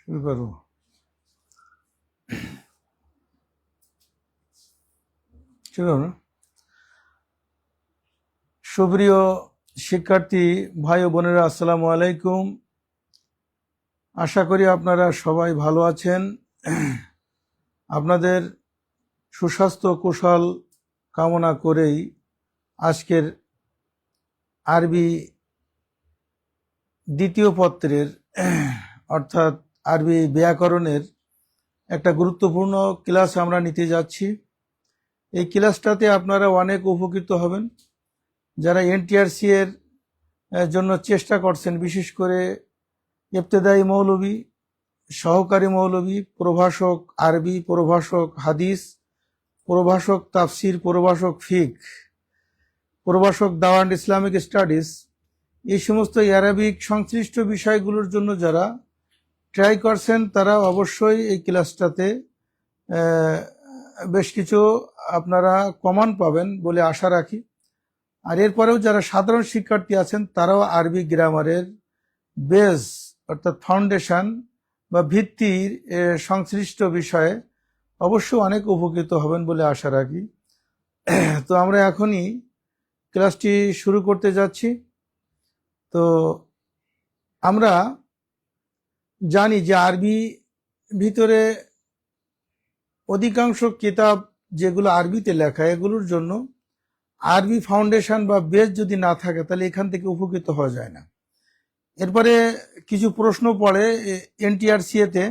শুরু করো। শুরু করো। সুপ্রিয় শিক্ষার্থী ভাই ও বোনেরা, আসসালামু আলাইকুম। আশা করি আপনারা সবাই ভালো আছেন। আপনাদের সুস্বাস্থ্য কুশল কামনা করেই আজকের আরবি দ্বিতীয় পত্রের অর্থাৎ আরবি ব্যাকরণের একটা গুরুত্বপূর্ণ ক্লাস আমরা নিতে যাচ্ছি। এই ক্লাসটাতে আপনারা অনেক উপকৃত হবেন। যারা এনটিআরসি এর জন্য চেষ্টা করছেন, বিশেষ করে ইবতেদায়ী মৌলবী, সহকারী মৌলবী, প্রভাষক আরবি, প্রভাষক হাদিস, প্রভাষক তাফসির, প্রভাষক ফিক, প্রভাষক দাওয়া অ্যান্ড ইসলামিক স্টাডিজ, এই সমস্ত অ্যারাবিক সংশ্লিষ্ট বিষয়গুলোর জন্য যারা ট্রাই করছেন তারা অবশ্যই এই ক্লাসটাতে বেশ কিছু আপনারা কমন পাবেন বলে আশা রাখি। আর এরপরেও যারা সাধারণ শিক্ষার্থী আছেন তারাও আরবি গ্রামারের বেস অর্থাৎ ফাউন্ডেশন বা ভিত্তির সংশ্লিষ্ট বিষয়ে অবশ্য অনেক উপকৃত হবেন বলে আশা রাখি। তো আমরা এখনই ক্লাসটি শুরু করতে যাচ্ছি। তো আমরা জানি যে আরবি ভিতরে অধিকাংশ কিতাব যেগুলো আরবিতে লেখা, এগুলোর জন্য আরবি ফাউন্ডেশন বা বেস যদি না থাকে তাহলে এখান থেকে উপকৃত হওয়া যায় না। এরপরে কিছু প্রশ্ন পড়ে এনটিআরসি তে,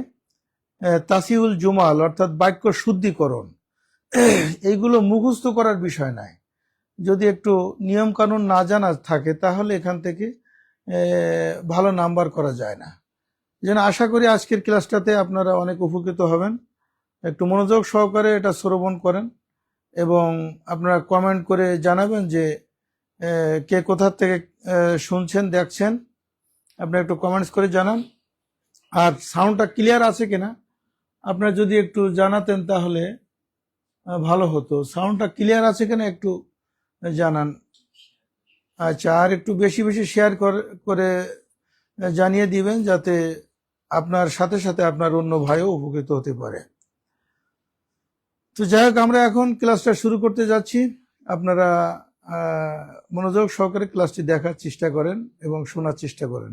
তাসিউল জুমাল অর্থাৎ বাক্য শুদ্ধিকরণ, এইগুলো মুখস্থ করার বিষয় নয়। যদি একটু নিয়ম কানুন না জানা থাকে তাহলে এখান থেকে ভালো নাম্বার করা যায় না। যেন আশা করি আজকের ক্লাসটাতে আপনারা অনেক উপকৃত হবেন। একটু মনোযোগ সহকারে এটা শ্রবণ করেন এবং আপনারা কমেন্ট করে জানাবেন যে কে কোথা থেকে শুনছেন দেখছেন। আপনারা একটু কমেন্টস করে জানান। আর সাউন্ডটা ক্লিয়ার আছে কিনা আপনারা যদি একটু জানাতেন তাহলে ভালো হতো। সাউন্ডটা ক্লিয়ার আছে কিনা একটু জানান। আচ্ছা, আর একটু বেশি বেশি শেয়ার করে জানিয়ে দিবেন যাতে আপনার সাথে সাথে আপনার অন্য ভাইও উপকৃত হতে পারে। তো যাই হোক, আমরা এখন ক্লাসটা শুরু করতে যাচ্ছি। আপনারা মনোযোগ সহকারে ক্লাসটি দেখার চেষ্টা করেন এবং শোনার চেষ্টা করেন।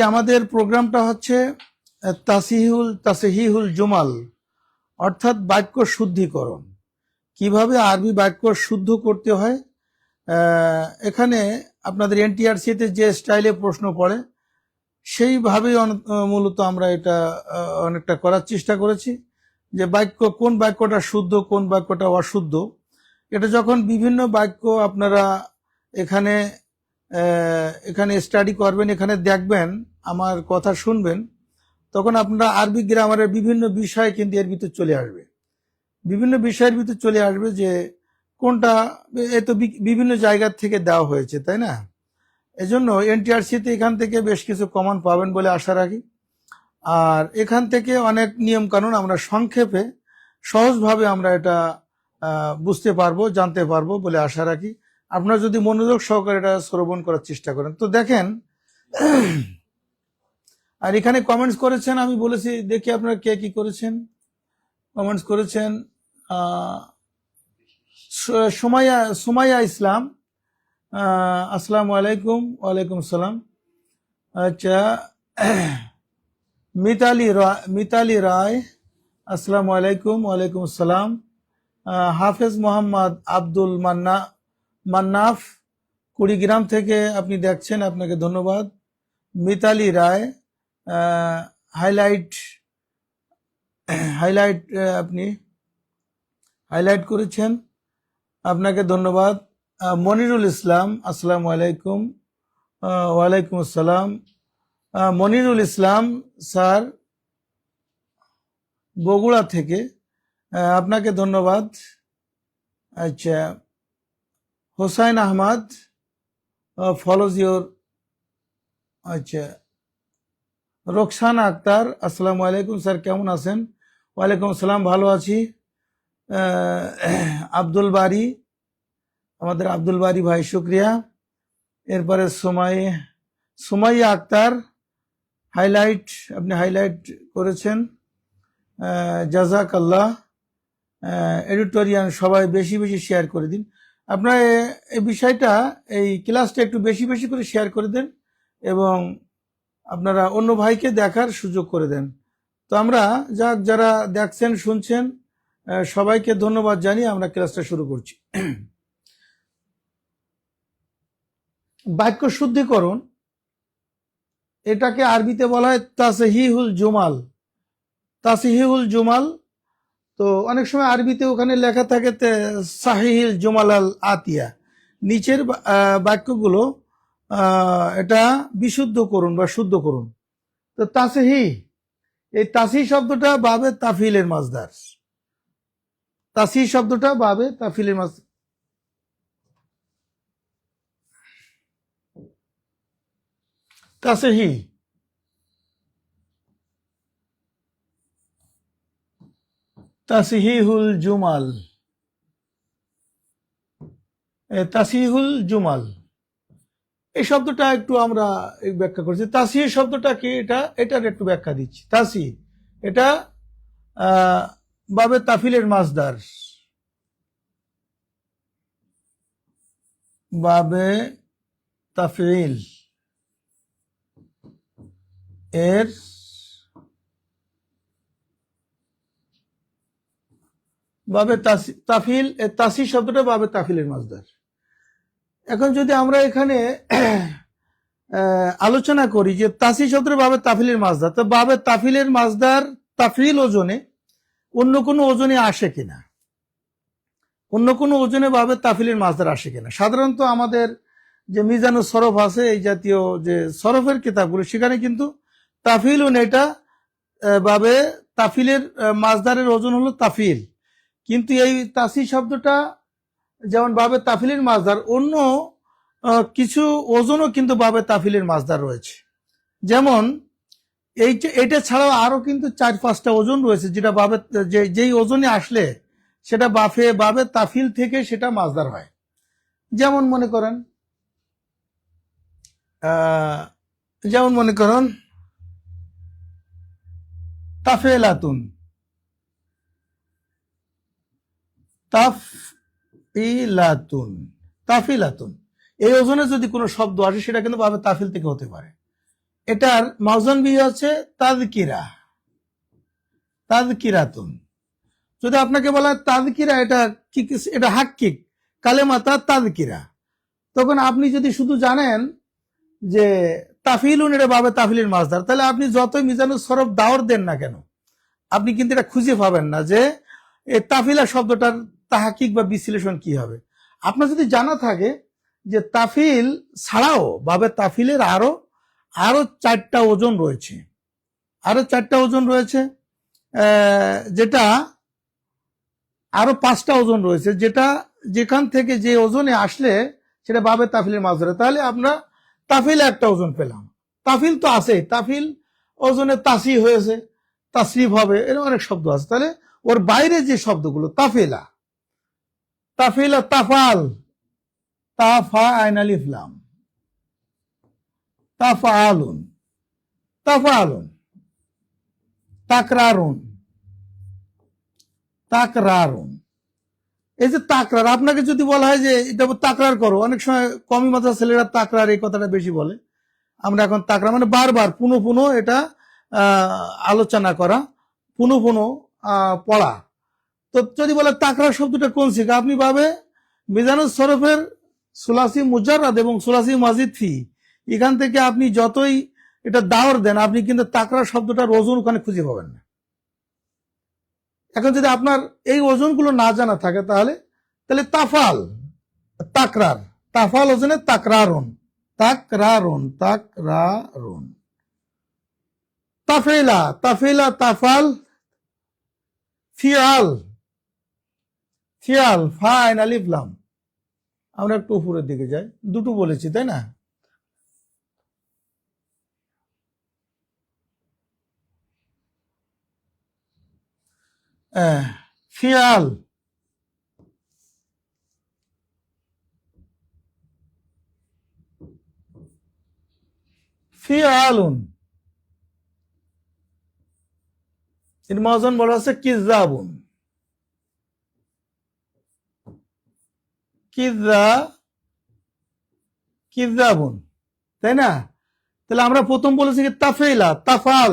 আমাদের প্রোগ্রামটা হচ্ছে তাসহিহুল জুমাল অর্থাৎ বাক্য শুদ্ধিকরণ। কিভাবে আরবি বাক্য শুদ্ধ করতে হয়, এখানে আপনাদের এনটিআরসি তে যে স্টাইলে প্রশ্ন পড়ে সেইভাবেই মূলত আমরা এটা অনেকটা করার চেষ্টা করেছি। যে কোন বাক্যটা শুদ্ধ, কোন বাক্যটা অশুদ্ধ, এটা যখন বিভিন্ন বাক্য আপনারা এখানে স্টাডি করবেন, এখানে দেখবেন, আমার কথা শুনবেন, তখন আপনারা আরবি গ্রামারের বিভিন্ন বিষয় কিন্তু এর ভিতরে চলে আসবে। বিভিন্ন বিষয়ের ভিতরে চলে আসবে যে কোনটা এত বিভিন্ন জায়গা থেকে দেওয়া হয়েছে, তাই না? এজন্য এনটিআরসি তে এখান থেকে বেশ কিছু কমন পাবেন বলে আশা রাখি। আর এখান থেকে অনেক নিয়ম কানুন আমরা সংক্ষেপে সহজভাবে আমরা এটা বুঝতে পারবো, জানতে পারবো বলে আশা রাখি। আপনারা যদি মনোযোগ সহকারে এটা শ্রবণ করার চেষ্টা করেন। তো দেখেন, আর এখানে কমেন্টস করেছেন, আমি বলেছি দেখি আপনারা কে কি করেছেন। কমেন্টস করেছেন সুমাইয়া ইসলাম, আসসালামু আলাইকুম। ওয়ালাইকুম সালাম। আচ্ছা, মিতালি রায়, আসসালামু আলাইকুম। ওয়ালাইকুম আসসালাম। হাফেজ মোহাম্মদ আব্দুল মান্নাফ, কুড়িগ্রাম থেকে আপনি দেখছেন, আপনাকে ধন্যবাদ। মিতালি রায় হাইলাইট আপনি হাইলাইট করেছেন, আপনাকে ধন্যবাদ। মনিরুল ইসলাম, আসসালামু আলাইকুম। ওয়ালাইকুম আসসালাম। মনিরুল ইসলাম স্যার বগুড়া থেকে, আপনাকে ধন্যবাদ। আচ্ছা, হোসাইন আহমদ ফলোজ ইউর, আচ্ছা রোকসানা আক্তার, আসসালামু আলাইকুম স্যার, কেমন আছেন? ওয়ালাইকুম আসসালাম, ভালো আছি। আব্দুল বারি, আমাদের আব্দুল বারি ভাই, শুক্রিয়া। এরপরে সুমাইয়া আক্তার, হাইলাইট, আপনি হাইলাইট করেছেন, জাজাক আল্লাহ। এডিটোরিয়াল সবাই বেশি বেশি শেয়ার করে দিন। আপনার এই বিষয়টা, এই ক্লাসটা একটু বেশি বেশি করে শেয়ার করে দেন এবং আপনারা অন্য ভাইকে দেখার সুযোগ করে দেন। তো আমরা যারা দেখছেন শুনছেন সবাইকে ধন্যবাদ জানিয়ে আমরা ক্লাসটা শুরু করছি। বাক্য শুদ্ধিকরণ, এটাকে আরবিতে বলা হয় তাসহিহুল জুমাল। তাসহিহুল জুমাল, তো অনেক সময় আরবিতে ওখানে লেখা থাকে সাহিহিল জুমাল আল আতিয়া, নিচের বাক্যগুলো এটা বিশুদ্ধ করুন বা শুদ্ধ করুন। তো তাসহি, এই তাসহি শব্দটা বাবে তাফিলের মাজদার। তাসহি শব্দটা বাবে তাফিলের মাজদার। তাসহি, তাসহিহুল জুমাল, তাসহিহুল জুমাল, এই শব্দটা একটু আমরা ব্যাখ্যা করছি। তাসহি শব্দটা কি, এটার একটু ব্যাখ্যা দিচ্ছি। তাসহি, এটা বাবে তাফিলের মাজদার, বাবে তাফিল এর বাবে তাফিল, তাসহি শব্দটা বাবে তাফিলের মাজদার। এখন যদি আমরা এখানে আলোচনা করি যে তাসহি শব্দের বাবে তাফিলের মাজদার, তো বাবে তাফিলের মাজদার তাফিল ওজনে অন্য কোনো ওজনে আসে কিনা, অন্য কোনো ওজনে বাবে তাফিলের মাজদার আসে কিনা। সাধারণত আমাদের যে মিজানুস সরফ আছে, এই জাতীয় যে সরফের কিতাবগুলো, সেখানে কিন্তু তাফিল ও এটা বাবে তাফিলের মাজদারের ওজন হলো তাফিল, কিন্তু এই তাসহি শব্দটা যেমন বাবে তাফিলের মাজদার, অন্য কিছু ওজনও কিন্তু বাবে তাফিলের মাজদার রয়েছে। যেমন এইটা ছাড়াও আরো কিন্তু 4-5টা ওজন রয়েছে, যেটা বাবে যেই ওজনে আসলে সেটা বাবে তাফিল থেকে সেটা মাজদার হয়। যেমন মনে করেন তাফেলাতুন, তাফিলাতুন, তাফিলাতুন, এই ওজনে যদি কোনো শব্দ আসে সেটা কিন্তু বাবে তাফিল থেকে হতে পারে। এটার মাউজান বি হচ্ছে তাযকিরা, তাযকিরাতুন। যদি আপনাকে বলা হয় তাযকিরা, এটা কি, এটা হাক্কিক কালেমাতা তাযকিরা, তখন আপনি যদি শুধু জানেন যে তাফিলুন এটা বাবে তাফিলের মাজদার, তাহলে আপনি যতই মিজানুস সরফ দাওর দেন না কেন, আপনি কিন্তু এটা খুঁজে পাবেন না যে এই তাফিলা শব্দটার তাহাকিক বা বিশ্লেষণ কি হবে। আপনার যদি জানা থাকে যে তাফিল ছাড়াও বাবে তাফিলের আরো 4টা ওজন রয়েছে, আরো 4টা ওজন রয়েছে, যেটা আরো 5টা ওজন রয়েছে, যেটা যেখান থেকে যে ওজনে আসলে সেটা বাবে তাফিলের মাজদার, তাহলে আমরা তাফিল একটা ওজন পেলাম। তাফিল তো আছে, তাফিল ওজনে তাসি হয়েছে, তাসরিফ হবে, এরকম অনেক শব্দ আছে। তাহলে ওর বাইরে যে শব্দগুলো, তাফিলা, তাফিলা, তাফাল, তাফা আইন আলিফ লাম, তাফালুন, তাফালুন, তাকরারুন, তাকরারুন। এই যে তাকরার, আপনাকে যদি বলা হয় যে এটা তাকরার করো, অনেক সময় কমি মাত্রার ছেলেরা তাকরার এই কথাটা বেশি বলে। আমরা এখন তাকরার মানে বারবার পুনঃ পুনঃ এটা আলোচনা করা, পুনঃ পুনঃ পড়া। তো যদি বলে তাকরার শব্দটা কোন শিখা, আপনি ভাবে মিজানুস সরফের সুলাসি মুজাররাদ এবং সুলাসি মাজিদ ফি, এখান থেকে আপনি যতই এটা দাওর দেন, আপনি কিন্তু তাকরার শব্দটার ওজন ওখানে খুঁজে পাবেন না। এখন যদি আপনার এই ওজনগুলো না জানা থাকে, তাহলে তাফাল, তাকরার, তাফাল ওজনে তাকরারুন, তাকরারুন, তাকরারুন, তাফেলা, তাফেলা, তাফাল, ফিয়াল, ফিয়াল, ফাইন আলিফ লাম। আমরা একটু উপরের দিকে যাই, দুটো বলেছি তাই না? ফিয়াল, ফিয়ালুন, এর মাওজান বলা আছে কিজাবুন, কিজাবুন, তাই না? তাহলে আমরা প্রথম বলেছি কি তাফেইলা, তাফাল,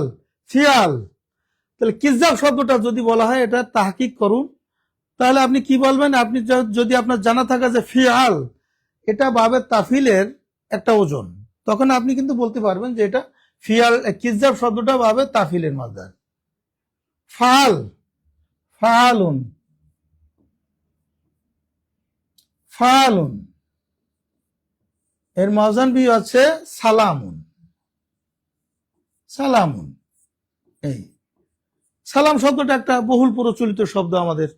ফিয়াল। তাহলে কিজাব শব্দটা যদি বলা হয় এটা তাহকিক করুন, তাহলে আপনি কি বলবেন? আপনি যদি আপনার জানা থাকে যে ফিয়াল এটা বাবে তাফিলের একটা ওজন, তখন আপনি কিন্তু বলতে পারবেন যে এটা ফিয়াল, কিজাব শব্দটা বাবে তাফিলের মাসদার। ফাল, ফালুন, ফালুন, এর মাওজান বি আছে সালামুন, সালামুন। এই সালাম শব্দটা একটা বহুল প্রচলিত শব্দ আমাদের।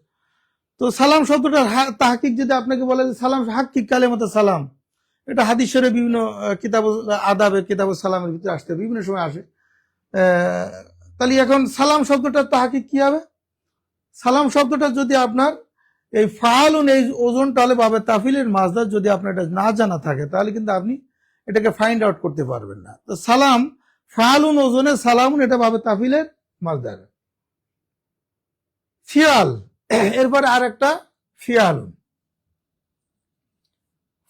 তো সালাম শব্দটার তাহকিক যদি আপনাকে বলে যে সালাম হাক্কিক কালেমাতে সালাম, এটা হাদিস শরীফে বিভিন্ন কিতাব আদাবে, কিতাব সালামের ভিতরে আসতে বিভিন্ন সময় আসে। তাহলে এখন সালাম শব্দটার তাহকিক কি হবে? সালাম শব্দটা যদি আপনার এই ফালুন এই ওজনটা হলে বাবে তাফিলের মাসদার যদি আপনার এটা না জানা থাকে, তাহলে কিন্তু আপনি এটাকে ফাইন্ড আউট করতে পারবেন না। তো সালাম ফালুন ওজনে সালামুন এটা বাবে তাফিলের মাসদার। ফিয়াল, এরপরে আর একটা ফিয়ালুন,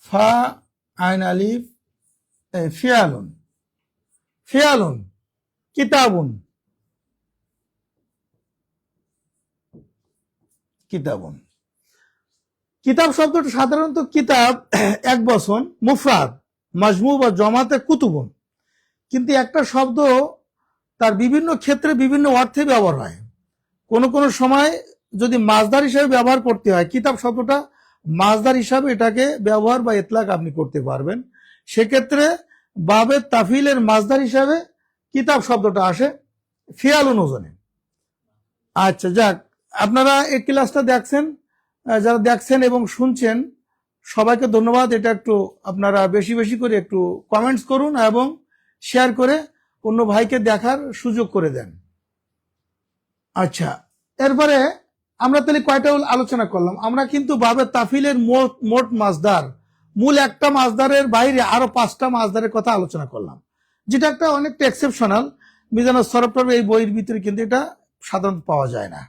ফা আইন আলিফ, ফিয়ালুন, ফিয়ালুন, কিতাবুন, কিতাবুন। কিতাব শব্দটা সাধারণত কিতাব এক বচন, মুফরাদ, মাজমু বা জমাতে কুতুবুন, কিন্তু একটা শব্দ তার বিভিন্ন ক্ষেত্রে বিভিন্ন অর্থে ব্যবহার হয়। কোন কোন সময় যদি মাসদার হিসেবে ব্যবহার করতে হয়, কিতাব শব্দটা মাসদার হিসাবে এটাকে ব্যবহার বা ইতলাক আপনি করতে পারবেন। সেক্ষেত্রে বাবে তাফিলের মাসদার হিসাবে কিতাব শব্দটা আসে ফিয়ালুন ওজনে। আচ্ছা যাক, আপনারা এই ক্লাসটা দেখছেন, যারা দেখছেন এবং শুনছেন সবাইকে ধন্যবাদ। এটা একটু আপনারা বেশি বেশি করে একটু কমেন্টস করুন এবং শেয়ার করে অন্য ভাইকে দেখার সুযোগ করে দেন। আচ্ছা, এরপরে আমরা তাহলে কয়টা আলোচনা করলাম? আমরা কিন্তু বাবে তাফিলের মোট মাসদার, মূল একটা মাসদারের বাইরে আরো 5টা মাসদারের কথা আলোচনা করলাম, যেটা একটা অনেকটা এক্সেপশনাল। মিজানুস সরফ এই বইয়ের ভিতরে কিন্তু এটা সাধারণত পাওয়া যায় না।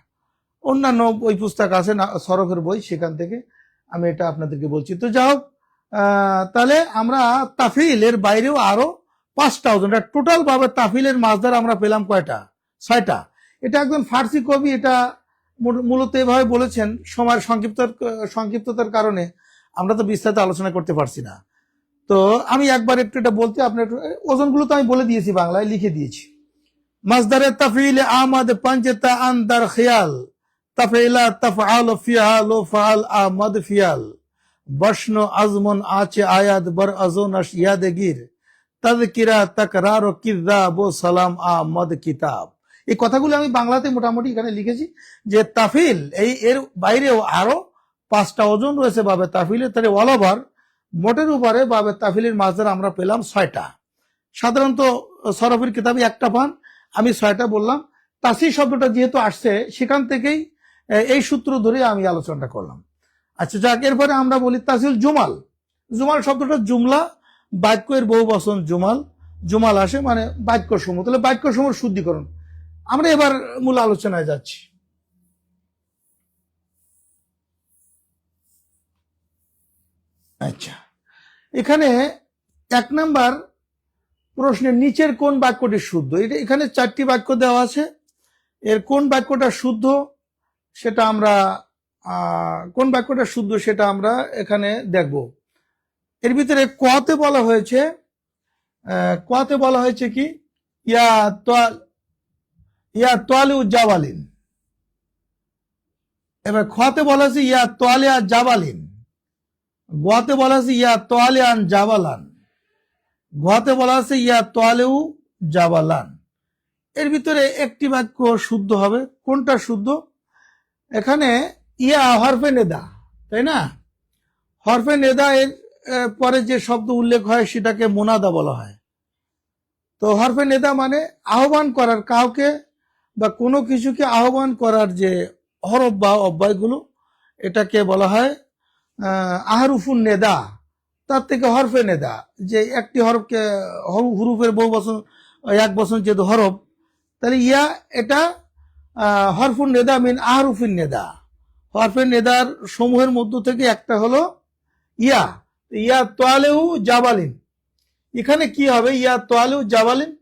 অন্যান্য বই পুস্তক আছে না সরফের বই, সেখান থেকে আমি এটা আপনাদেরকে বলছি। তো যাই হোক, তাহলে আমরা তাফিলের বাইরেও আরো 5টা ওজন, টোটাল ভাবে তাফিলের মাসদার আমরা পেলাম কয়টা? 6টা। এটা একজন ফার্সি কবি এটা মূলত এভাবে বলেছেন। সময়ের সংক্ষিপ্ততার কারণে আমরা তো বিস্তারিত আলোচনা করতে পারছি না। তো আমি একবার একটু এটা বলতে, আপনার ওজনগুলো তো আমি বলে দিয়েছি, বাংলায় লিখে দিয়েছি। মাসদারে তাফিল আমাদ পাঞ্চেতা আন্দার খেয়াল, তাফেলা তাফআল ফিআল ও ফাআল আমাদ ফিয়াল, বশন আজমন আচে আয়াত বর আজনাশ ইয়াদগির, তাযকিরা তাকরার ও কিযাব ও সালাম আমাদ কিতাব। এই কথাগুলো আমি বাংলাতে মোটামুটি এখানে লিখেছি যে তাফিল এর বাইরেও আরো 5টা ওজন রয়েছে বাবে তাফিলের। তাহলে অল ওভার মোটের উপরে বাবে তাফিলের মাসদার আমরা পেলাম 6টা। সাধারণত সরফের কিতাবে একটা পান, আমি 6টা বললাম। তাসি শব্দটা যেহেতু আসছে সেখান থেকেই এই সূত্র ধরে আমি আলোচনাটা করলাম। আচ্ছা যাক, এরপরে আমরা বলি তাসিল জুমাল। জুমাল শব্দটা জুমলা, বাক্যের বহু বচন জুমাল, জুমাল আসে মানে বাক্য সমূহ। তাহলে বাক্য সমূহ শুদ্ধিকরণ। আমরা এবার মূল আলোচনায় যাচ্ছি। আচ্ছা, এখানে 1 নাম্বার প্রশ্নের নিচের কোন বাক্যটি শুদ্ধ? এটা এখানে 4টি বাক্য দেওয়া আছে। এর কোন বাক্যটা শুদ্ধ সেটা আমরা এখানে দেখব। এর ভিতরে কতে বলা হয়েছে কি ইয়া তোয়ালিউ জাবালিন। এবার খতে বলা আছে ইয়া তোয়ালিয়া জাবালিন, গতে বলা আছে ইয়া তোয়ালিয়ান জাবালান, ঘতে বলা আছে ইয়া তোয়ালেউ জাবালান। এর ভিতরে একটি বাক্য শুদ্ধ হবে। কোনটা শুদ্ধ? এখানে ইয়া হরফে নেদা, তাই না? হরফে নেদা এর পরে যে শব্দ উল্লেখ হয় সেটাকে মুনাদা বলা হয়। তো হরফে নেদা মানে আহ্বান করার, কাউকে বা কোনো কিছুকে আহ্বান করার যে হরফ বা অব্যয়গুলো, এটাকে বলা হয় আহরুফুন নেদা, তার থেকে হরফে নেদা, যে একটি হরফকে হুরুফের বহু বচন, এক বচন যেহেতু হরফ, তাহলে ইয়া এটা হরফুন নেদা মিন আহরুফিন নেদা, হরফের নেদার সমূহের মধ্য থেকে একটা হলো ইয়া। ইয়া তোয়ালেউ জাবালিন, এখানে কি হবে? ইয়া তোয়ালেউ জাবালিন,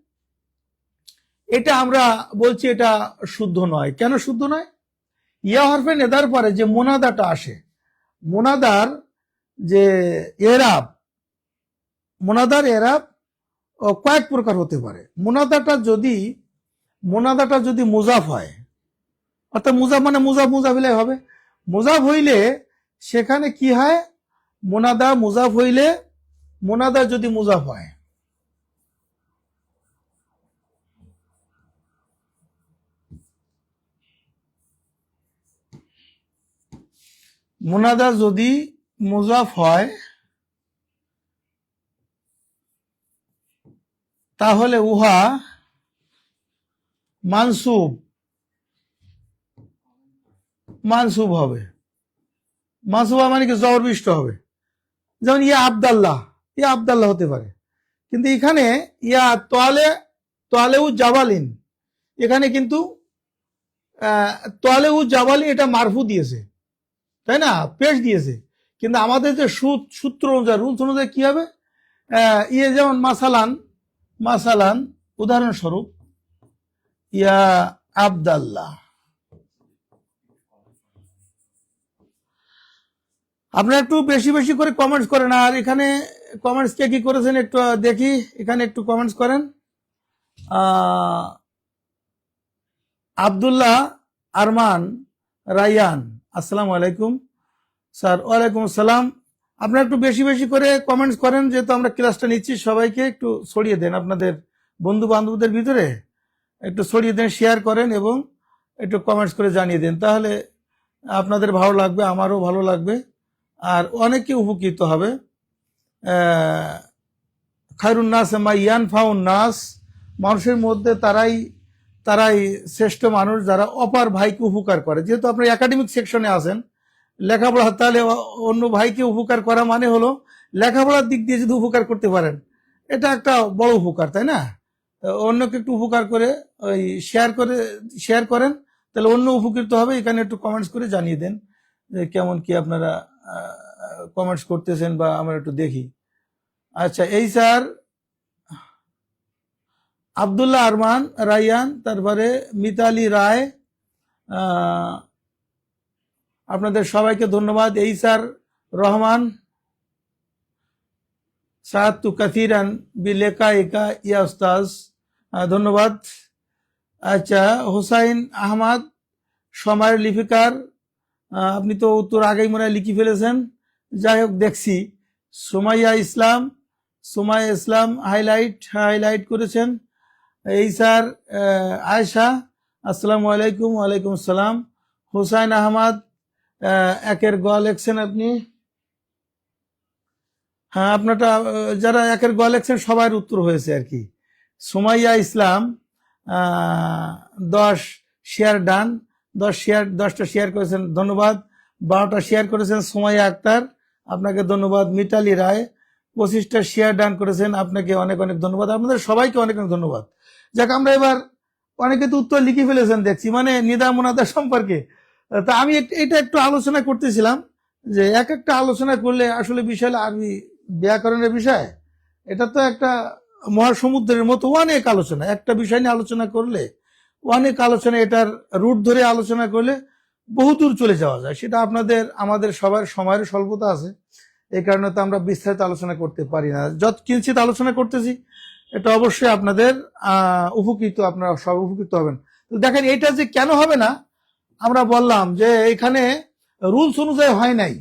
এটা আমরা বলছি এটা শুদ্ধ নয়। কেন শুদ্ধ নয়? ইয়া হরফে নেদার পরে যে মোনাদাটা আসে, মোনাদার যে এরাব, মোনাদার এরাব কয়েক প্রকার হতে পারে। মোনাদাটা যদি মুজাফ হয়, অর্থাৎ মুজাফ মানে মুজাফিলে হবে, মুজাফ হইলে সেখানে কি হয়? মোনাদা মুজাফ হইলে, মোনাদা যদি মুজাফ হয়, মোনাদা যদি মুজাফ হয় তাহলে উহা মানসুব হবে। মানসুব মানে কি? জবরবিষ্ট হবে। যেমন ইয়া আবদাল্লাহ হতে পারে, কিন্তু এখানে ইয়া তোয়ালেউ জাবালিন, এখানে কিন্তু তোয়ালেউ জাবালিন এটা মারফু দিয়েছে, তাই না? পেশ দিয়েছে, কিন্তু আমাদের যে সূত্র অনুযায়ী, রুলস অনুযায়ী কি হবে? ইয়ে যেমন মাসালান উদাহরণস্বরূপ ইয়া আবদাল্লাহ, আপনারা একটু বেশি বেশি করে কমেন্টস করেন। আর এখানে কমেন্টস কে কি করেছেন একটু দেখি, এখানে একটু কমেন্টস করেন। আব্দুল্লাহ আরমান রায়ান, আসসালামু আলাইকুম স্যার। ওয়ালাইকুম আসসালাম। আপনারা একটু বেশি বেশি করে কমেন্টস করেন, যেহেতু আমরা ক্লাসটা নিচ্ছি। সবাইকে একটু ছড়িয়ে দেন, আপনাদের বন্ধু বান্ধবদের ভিতরে একটু ছড়িয়ে দেন, শেয়ার করেন এবং একটু কমেন্টস করে জানিয়ে দেন, তাহলে আপনাদের ভালো লাগবে, আমারও ভালো লাগবে, আর অনেকে উপকৃত হবে। খায়রুন নাস মা ইয়ানফাউন নাস, মানুষের মধ্যে তারাই শ্রেষ্ঠ মানুষ যারা অপার ভাইকে উপকার করে। যেহেতু আপনি একাডেমিক সেকশনে আছেন, লেখাপড়া, তাহলে অন্য ভাইকে উপকার করা মানে হলো লেখাপড়ার দিক দিয়ে যদি উপকার করতে পারেন, এটা একটা বড় উপকার, তাই না? অন্যকে একটু উপকার করে ওই শেয়ার করেন, তাহলে অন্য উপকৃত হবে। এখানে একটু কমেন্টস করে জানিয়ে দেন যে কেমন কি আপনারা কমেন্টস করতেছেন, বা আমরা একটু দেখি। আচ্ছা, এই স্যার আব্দুল্লাহ আরমান রায়ান, তারপরে মিতালি রায়, আপনাদের সবাইকে ধন্যবাদ। এই স্যার রহমান, সাহাত্তু কাসিরান বিলেকা একা ইয়া উস্তাজ, ধন্যবাদ। আচ্ছা, হুসাইন আহমদ সময়ের লিপিকার, আপনি তো উত্তর আগেই মনে হয় লিখে ফেলেছেন, যাই হোক দেখছি। সুমাইয়া ইসলাম হাইলাইট করেছেন। এই স্যার আয়েশা, আসসালামু আলাইকুম। ওয়ালাইকুম আসসালাম। হুসাইন আহমদ, একের গ লেখছেন আপনি। হ্যাঁ, আপনারটা যারা একের গ লেখছেন সবার উত্তর হয়েছে আর কি। সুমাইয়া ইসলাম 10 শেয়ার ডান, 10টা শেয়ার করেছেন, ধন্যবাদ। 12টা শেয়ার করেছেন সুমাইয়া আক্তার, আপনাকে ধন্যবাদ। মিতালি রায় 25টা শেয়ার ডান করেছেন, আপনাকে অনেক অনেক ধন্যবাদ। আপনাদের সবাইকে অনেক অনেক ধন্যবাদ। যাক, আমরা এবার অনেকে তো উত্তর লিখে ফেলেছেন দেখছি, মানে নিদা মোনাদা সম্পর্কে। তা আমি এটা একটু আলোচনা করতেছিলাম যে এক একটা আলোচনা করলে আসলে বিষয় আরবি ব্যাকরণের বিষয়, এটা তো একটা মহাসমুদ্রের মতো অনেক আলোচনা। একটা বিষয় নিয়ে আলোচনা করলে অনেক আলোচনা, এটার রুট ধরে আলোচনা করলে বহুদূর চলে যাওয়া যায়। সেটা আমাদের সবার সময়ের স্বল্পতা আছে, এই কারণে তো আমরা বিস্তারিত আলোচনা করতে পারি না। যত কিঞ্চিত আলোচনা করতেছি, এটা অবশ্যই আপনাদের উপকৃত, আপনারা সব উপকৃত হবেন। তো দেখেন, এটা যে কেন হবে না, আমরা বললাম যে এখানে রুলস অনুযায়ী হয় নাই,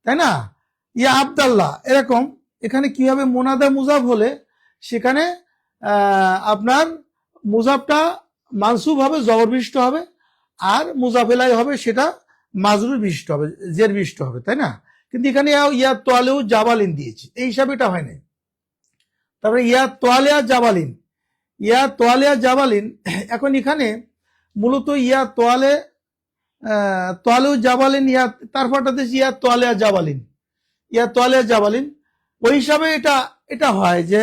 তাই না? ইয়া আবদাল্লাহ এরকম, এখানে কি হবে? মোনাদা মুজাফ হলে সেখানে আপনার মুজাফটা মানসুব হবে, জবর বিশিষ্ট হবে, আর মুজাফেলাই হবে সেটা মাজরুর বিশিষ্ট হবে, জের বিশিষ্ট হবে, তাই না? কিন্তু এখানে ইয়া তোয়ালেও জাবালিন দিয়েছি, এই হিসাবে এটা হয় নাই। তারপরে ইয়া তোয়ালিয়া জাবালিন, এখন এখানে মূলত ইয়া তোয়ালে তোয়ালু জাবালিন, ইয়া তারপরটাতে ইয়া তোয়ালিয়া জাবালিন, ইয়া তোয়ালিয়া জাবালিন। ওই হিসাবে এটা এটা হয় যে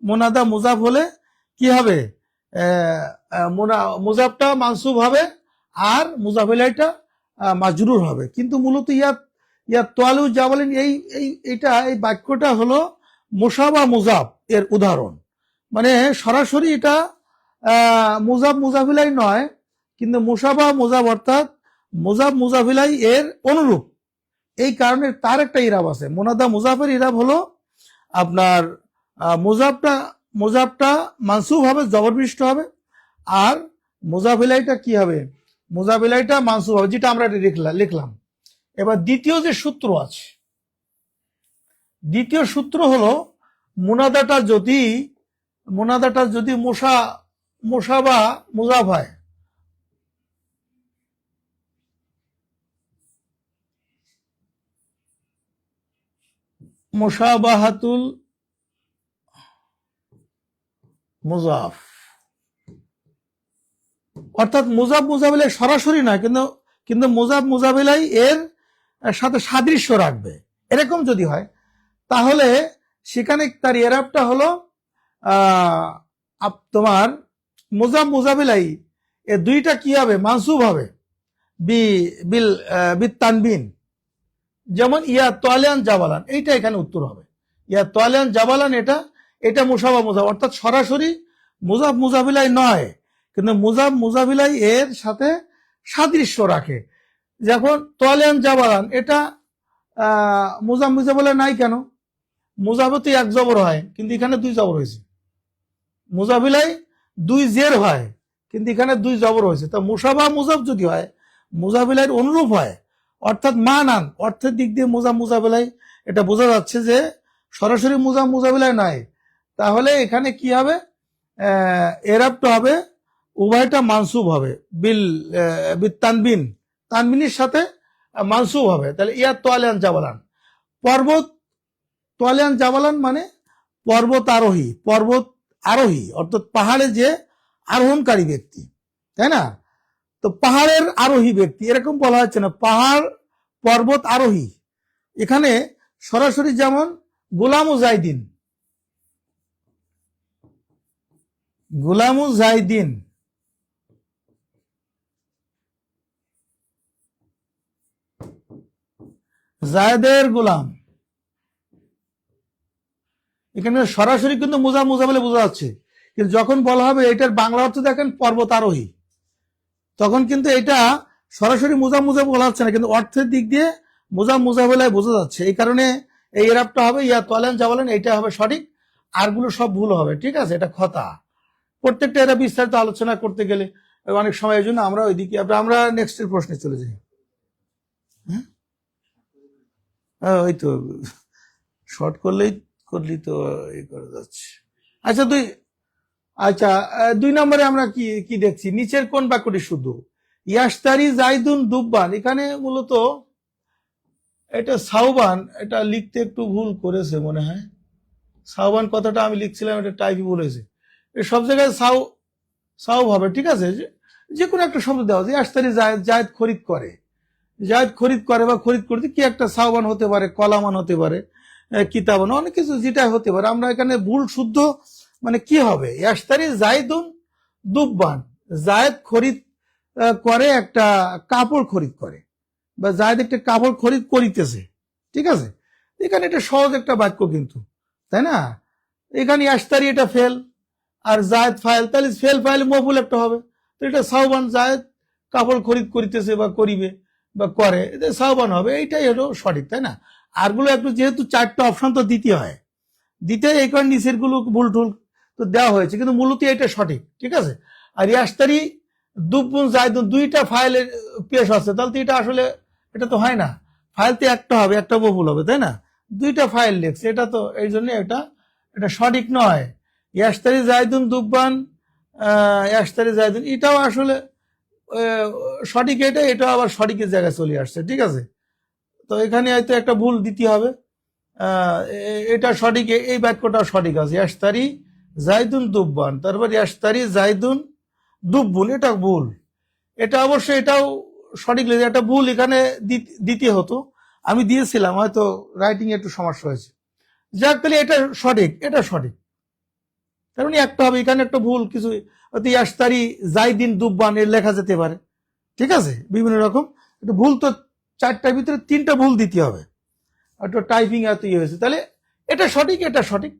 মোনাদা মুজাফ হলে কি হবে, মুজাফটা মানসুব হবে আর মুজাফিলাইটা মাজরুর হবে। কিন্তু মূলত ইয়া ইয়া তোয়ালু জাবালিন এই বাক্যটা হলো মুসাবা মুজাফ এর উদাহরণ। মানে সরাসরি এটা মুজাফ মুজাফিলাই নয়, কিন্তু মুসাবা মুজাফ অর্থাৎ মুজাফ মুজাফিলাই এর অনুরূপ। এই কারণে তার একটা ইরাব আছে। মোনাদা মুজাফের ইরাব হলো আপনার মুজাফটা মানসুব হবে, জবরবিষ্ট হবে, আর মুজাফিলাইটা কি হবে, মুজাফিলাইটা মানসুব হবে, যেটা আমরা লিখলাম। এবার দ্বিতীয় যে সূত্র আছে, দ্বিতীয় সূত্র হলো মুনাদাটা যদি মুসাবা মুজাফ হয়, মুসাবাহাতুল মুজাফ অর্থাৎ মুজাফ মুজাফিলাই সরাসরি নয়, কিন্তু মুজাফ মুজাফিলাই এর সাথে সাদৃশ্য রাখবে, এরকম যদি হয় তাহলে সেখানে তার ইরাবটা হলো তোমার মুজাফ মুজাফিলাই এ দুইটা কি হবে, মানসুব হবে বিল তানবিন। যেমন ইয়া তোয়ালিয়ান জাবালান, এইটা এখানে উত্তর হবে। ইয়া তোয়ালিয়ান জাবালান এটা মুসাবা মুজাফ অর্থাৎ সরাসরি মুজাফ মুজাফিলাই নয়, কিন্তু মুজাফ মুজাফিলাই এর সাথে সাদৃশ্য রাখে। যখন তোয়ালিয়ান জাবালান, এটা মুজাফ মুজাফিলাই নাই কেন, মুজাফে তো এক জবর হয়, কিন্তু এখানে দুই জবর হয়েছে। মুজাফিলাই দুই জের হয়, কিন্তু এখানে দুই জবর হয়েছে। তা মুসাবা মুজাফ যদি হয়, মুজাফিলাইয়ের অনুরূপ হয়, অর্থাৎ মানান অর্থের দিক দিয়ে মুজাফ মুজাফিলাই, এটা বোঝা যাচ্ছে যে সরাসরি মুজাফ মুজাফিলাই নয়। তাহলে এখানে কি হবে, এরাবটা হবে উভয়টা মানসুব হবে বিল তানবিন, তানবিনের সাথে মানসুব হবে। তাহলে ইয়া তোয়ালিয়ান জাবালান, পর্বত তোয়ালিয়ান জাবালান মানে পর্বত আরোহী অর্থাৎ পাহাড়ে যে আরোহণকারী ব্যক্তি, তাই না? তো পাহাড়ের আরোহী ব্যক্তি এরকম বলা হচ্ছে না, পাহাড় পর্বত আরোহী। এখানে সরাসরি যেমন গোলামু জাইদিন, জায়দের গোলাম, এখানে সরাসরি কিন্তু মুজাফ মুজাফিলাই বোঝা যাচ্ছে। কিন্তু যখন বলা হবে এটার বাংলা অর্থ দেখেন পর্বত আরোহী, তখন কিন্তু এটা সরাসরি মুজাফ মুজাফ বলা হচ্ছে না, কিন্তু অর্থের দিক দিয়ে মুজাফ মুজাফিলাই বোঝা যাচ্ছে। এই কারণে এই ইরাবটা হবে ইয়া তোয়ালিয়ান জাবালান, এইটা হবে সঠিক, আরগুলো সব ভুল হবে। ঠিক আছে, এটা খতা। প্রত্যেকটা এরা বিস্তারিত আলোচনা করতে গেলে অনেক সময়, এই জন্য আমরা ওইদিকে আমরা নেক্সটের প্রশ্নে চলে যাই। হ্যাঁ, ওই তো শর্ট করলি তো এই করে যাচ্ছে। আচ্ছা, 2 নম্বরে আমরা কি দেখছি, নিচের কোন বাক্যটি শুদ্ধ? ইয়াশতারি জাইদুন দুব্বান, এখানে মূলত এটা সাউবান, এটা লিখতে একটু ভুল করেছে মনে হয়। সাউবান কথাটা আমি লিখছিলাম, এটা টাইপই ভুল হয়েছে। সব জায়গায় সাউ হবে, ঠিক আছে, যে কোনো একটা শব্দ দেওয়া যায়। ইয়াশতারি জায়দ খরিদ করে বা খরিদ করতে কি একটা সাউবান হতে পারে, কলামান হতে পারে, কিতাবান, অনেক কিছু যেটা হতে পারে। আমরা এখানে ভুল শুদ্ধ মানে কি হবে, ইয়াশতারি জাইদুন দুব্বান, জায়দ খরিদ করে, একটা কাপড় খরিদ করে, বা জায়দ একটা কাপড় খরিদ করিতেছে। ঠিক আছে, এখানে এটা সহজ একটা বাক্য কিন্তু, তাই না? এখানে ইয়াশতারি এটা ফেল আর জায়দ ফাইল, তাহলে ফেল ফাইল মফুল একটা হবে। তো এটা সাউবান, জায়দ কাপড় খরিদ করিতেছে বা করিবে বা করে, এটা সাউবান হবে। এইটাই হলো সঠিক, তাই না? আরগুলো একটু যেহেতু 4টা অপশন তো দিতে হয়, এই কারণে নিচের গুলো ভুল টুল তো দেওয়া হয়েছে, কিন্তু মূলত এটা সঠিক। ঠিক আছে, আর ইয়াশতারি দুব্বুন জাইদুন, 2টা ফাইলের পেশ আছে, তাহলে তো এটা আসলে এটা তো হয় না, ফাইল তো একটা হবে, একটা বহুল হবে, তাই না? 2টা ফাইল লেখছে, এটা তো এই জন্য এটা সঠিক নয়। ইয়াশতারি জাইদুন দুব্বান, ইয়াশতারি জাইদুন, এটাও আসলে সঠিক, এটাও আবার সঠিকের জায়গায় চলে আসছে। ঠিক আছে, তো এখানে হয়তো একটা ভুল দিতে হবে। এটা সঠিক, এই বাক্যটা সঠিক আছে, ইয়াশতারি জাইদুন দুব্বান, তারপর ইয়াশতারি জাইদুন দুব্বুন, এটা ভুল। এটা অবশ্যই এটাও সঠিক লিখে, একটা ভুল এখানে দিতে হতো, আমি দিয়েছিলাম, হয়তো রাইটিং একটু সমস্যা হয়েছে। যাক, তাহলে এটা সঠিক, এটা সঠিক, তার মানে একটা হবে, এখানে একটা ভুল কিছু, ইয়াশতারি জাইদিন দুব্বান এর লেখা যেতে পারে, ঠিক আছে, বিভিন্ন রকম একটু ভুল, তো 4টার ভিতরে 3টা ভুল দিতে হবে, একটু টাইপিং এত ইয়ে হয়েছে, তাহলে এটা সঠিক, এটা সঠিক,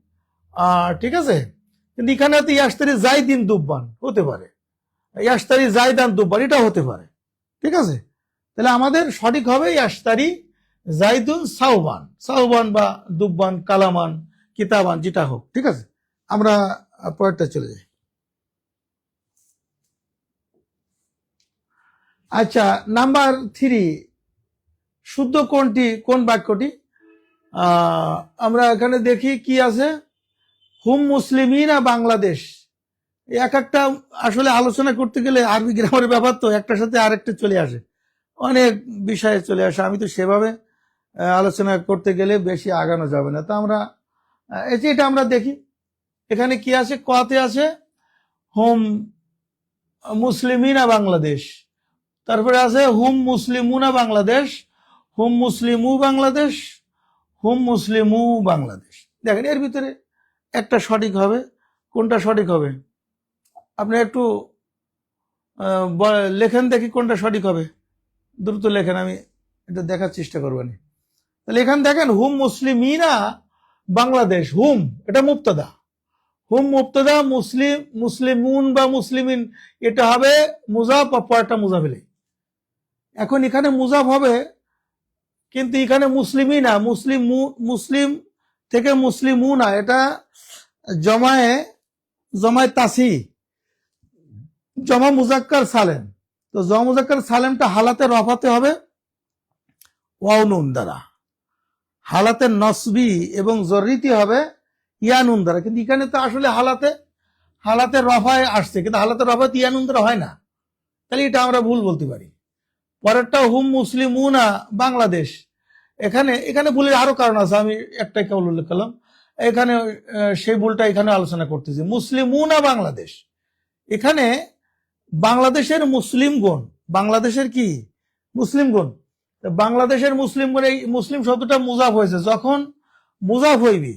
ঠিক আছে। কিন্তু এখানে তো ইয়াশতারি জাইদিন দুব্বান হতে পারে, ইয়াশতারি জাইদান দুব্বান এটা হতে পারে, ঠিক আছে। তাহলে আমাদের সঠিক হবে ইয়াশতারি জাইদুন সাউবান, সাউবান বা দুব্বান, কালামান, কিতাবান, যেটা হোক, ঠিক আছে। আমরা পরেরটা চলে যাই। আচ্ছা, নাম্বার 3, শুদ্ধ কোনটি, কোন বাক্যটি? আমরা এখানে দেখি কি আছে, হুম মুসলিমিনা বাংলাদেশ। এক একটা আসলে আলোচনা করতে গেলে আরবি গ্রামারের ব্যাপার তো একটার সাথে আরেকটা চলে আসে, অনেক বিষয়ে চলে আসে, আমি তো সেভাবে আলোচনা করতে গেলে বেশি আগানো যাবে না। তা আমরা এটা আমরা দেখি, এখানে কি আছে, কতে আছে হুম মুসলিমিনা বাংলাদেশ, তারপরে আছে হুম মুসলিমুনা বাংলাদেশ, হুম মুসলিমু বাংলাদেশ, হুম মুসলিমু বাংলাদেশ। দেখেন এর ভিতরে একটা সঠিক হবে, কোনটা সঠিক হবে আপনি একটু লেখেন দেখি কোনটা সঠিক হবে, দ্রুত লেখেন, আমি এটা দেখার চেষ্টা করবানি। তাহলে এখানে দেখেন হুম মুসলিমিনা বাংলাদেশ, হুম এটা মুবতাদা, হুম মুবতাদা, মুসলিম মুসলিমুন বা মুসলিমিন এটা হবে মুজাফ, পরটা মুজাফ ইলাইহি। এখন এখানে মুজাফ হবে, কিন্তু এখানে মুসলিমই না, মুসলিম থেকে মুসলিমু না, এটা জমায়ে তাসি, জমা মুজাক্কার সালেম। তো জমা মুজাক্কার সালেমটা হালাতে রফাতে হবে ওয়াও নুন দ্বারা, হালাতে নসবি এবং জররিতি হবে ইয়া নুন দ্বারা, কিন্তু এখানে তো আসলে হালাতে রফায় আসছে, কিন্তু হালাতে রফাতে ইয়া নুন দ্বারা হয় না, তাহলে এটা আমরা ভুল বলতে পারি। পরেরটা হুম মুসলিমুনা বাংলাদেশ, এখানে ভুলের আরো কারণ আছে, আমি একটাই কেবল উল্লেখ করলাম, এখানে সেই ভুলটা এখানে আলোচনা করতেছি। মুসলিমুনা বাংলাদেশ, এখানে বাংলাদেশের মুসলিমগণ, বাংলাদেশের কি মুসলিমগণ, বাংলাদেশের মুসলিমগণ, এই মুসলিম শব্দটা মুজাফ হয়েছে, যখন মুজাফ হইবি,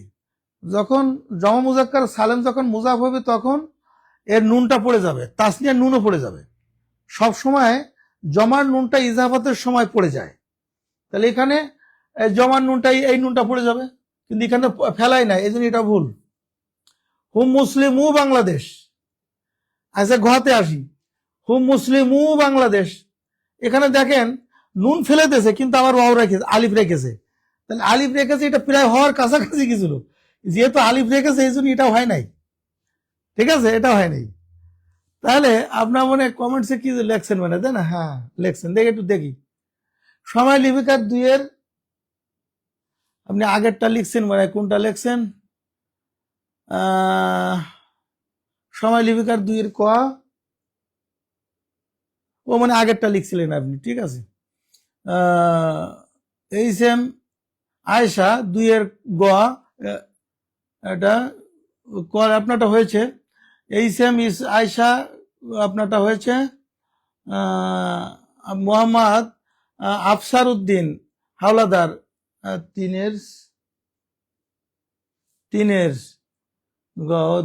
যখন জমা মুজাক্কার সালেম যখন মুজাফ হইবে তখন এর নুনটা পড়ে যাবে, তাসনিয়ার নুনও পড়ে যাবে, সব সময় জমার নুনটা ইজাফাতের সময় পড়ে যায়, তাহলে এখানে জমার নুনটা এই নুনটা পড়ে যাবে, কিন্তু এখানে ফেলাই নাই, এই জন্য এটা ভুল। হুম মুসলিমু বাংলাদেশ। আচ্ছা, ঘতে আসি, হুম মুসলিমু বাংলাদেশ, এখানে দেখেন নুন ফেলে দিয়েছে, কিন্তু আবার ওয়াও রেখেছে, আলিফ রেখেছে, তাহলে আলিফ রেখেছে, এটা প্রায় হওয়ার কাছাকাছি গেছিল, যেহেতু আলিফ রেখেছে এই জন্য এটাও হয় নাই, ঠিক আছে, এটা হয় নাই। তাহলে আপনার মনে কমেন্টসে কি লেখছেন, মানে তাই না? হ্যাঁ লেখছেন, দেখি একটু দেখি। সময় লিপিকার 2 আপনি আগেরটা লিখছেন, মানে কোনটা লিখছেন? সময় লিপিকার 2 ক, ও মানে আগেরটা লিখছিলেন আপনি, ঠিক আছে। এই সেম আয়েশা 2 গ, এটা আপনারটা হয়েছে এই সেম ইস আয়েশা, আপনারটা হয়েছে মোহাম্মদ আফসার উদ্দিন হাওলাদার, 3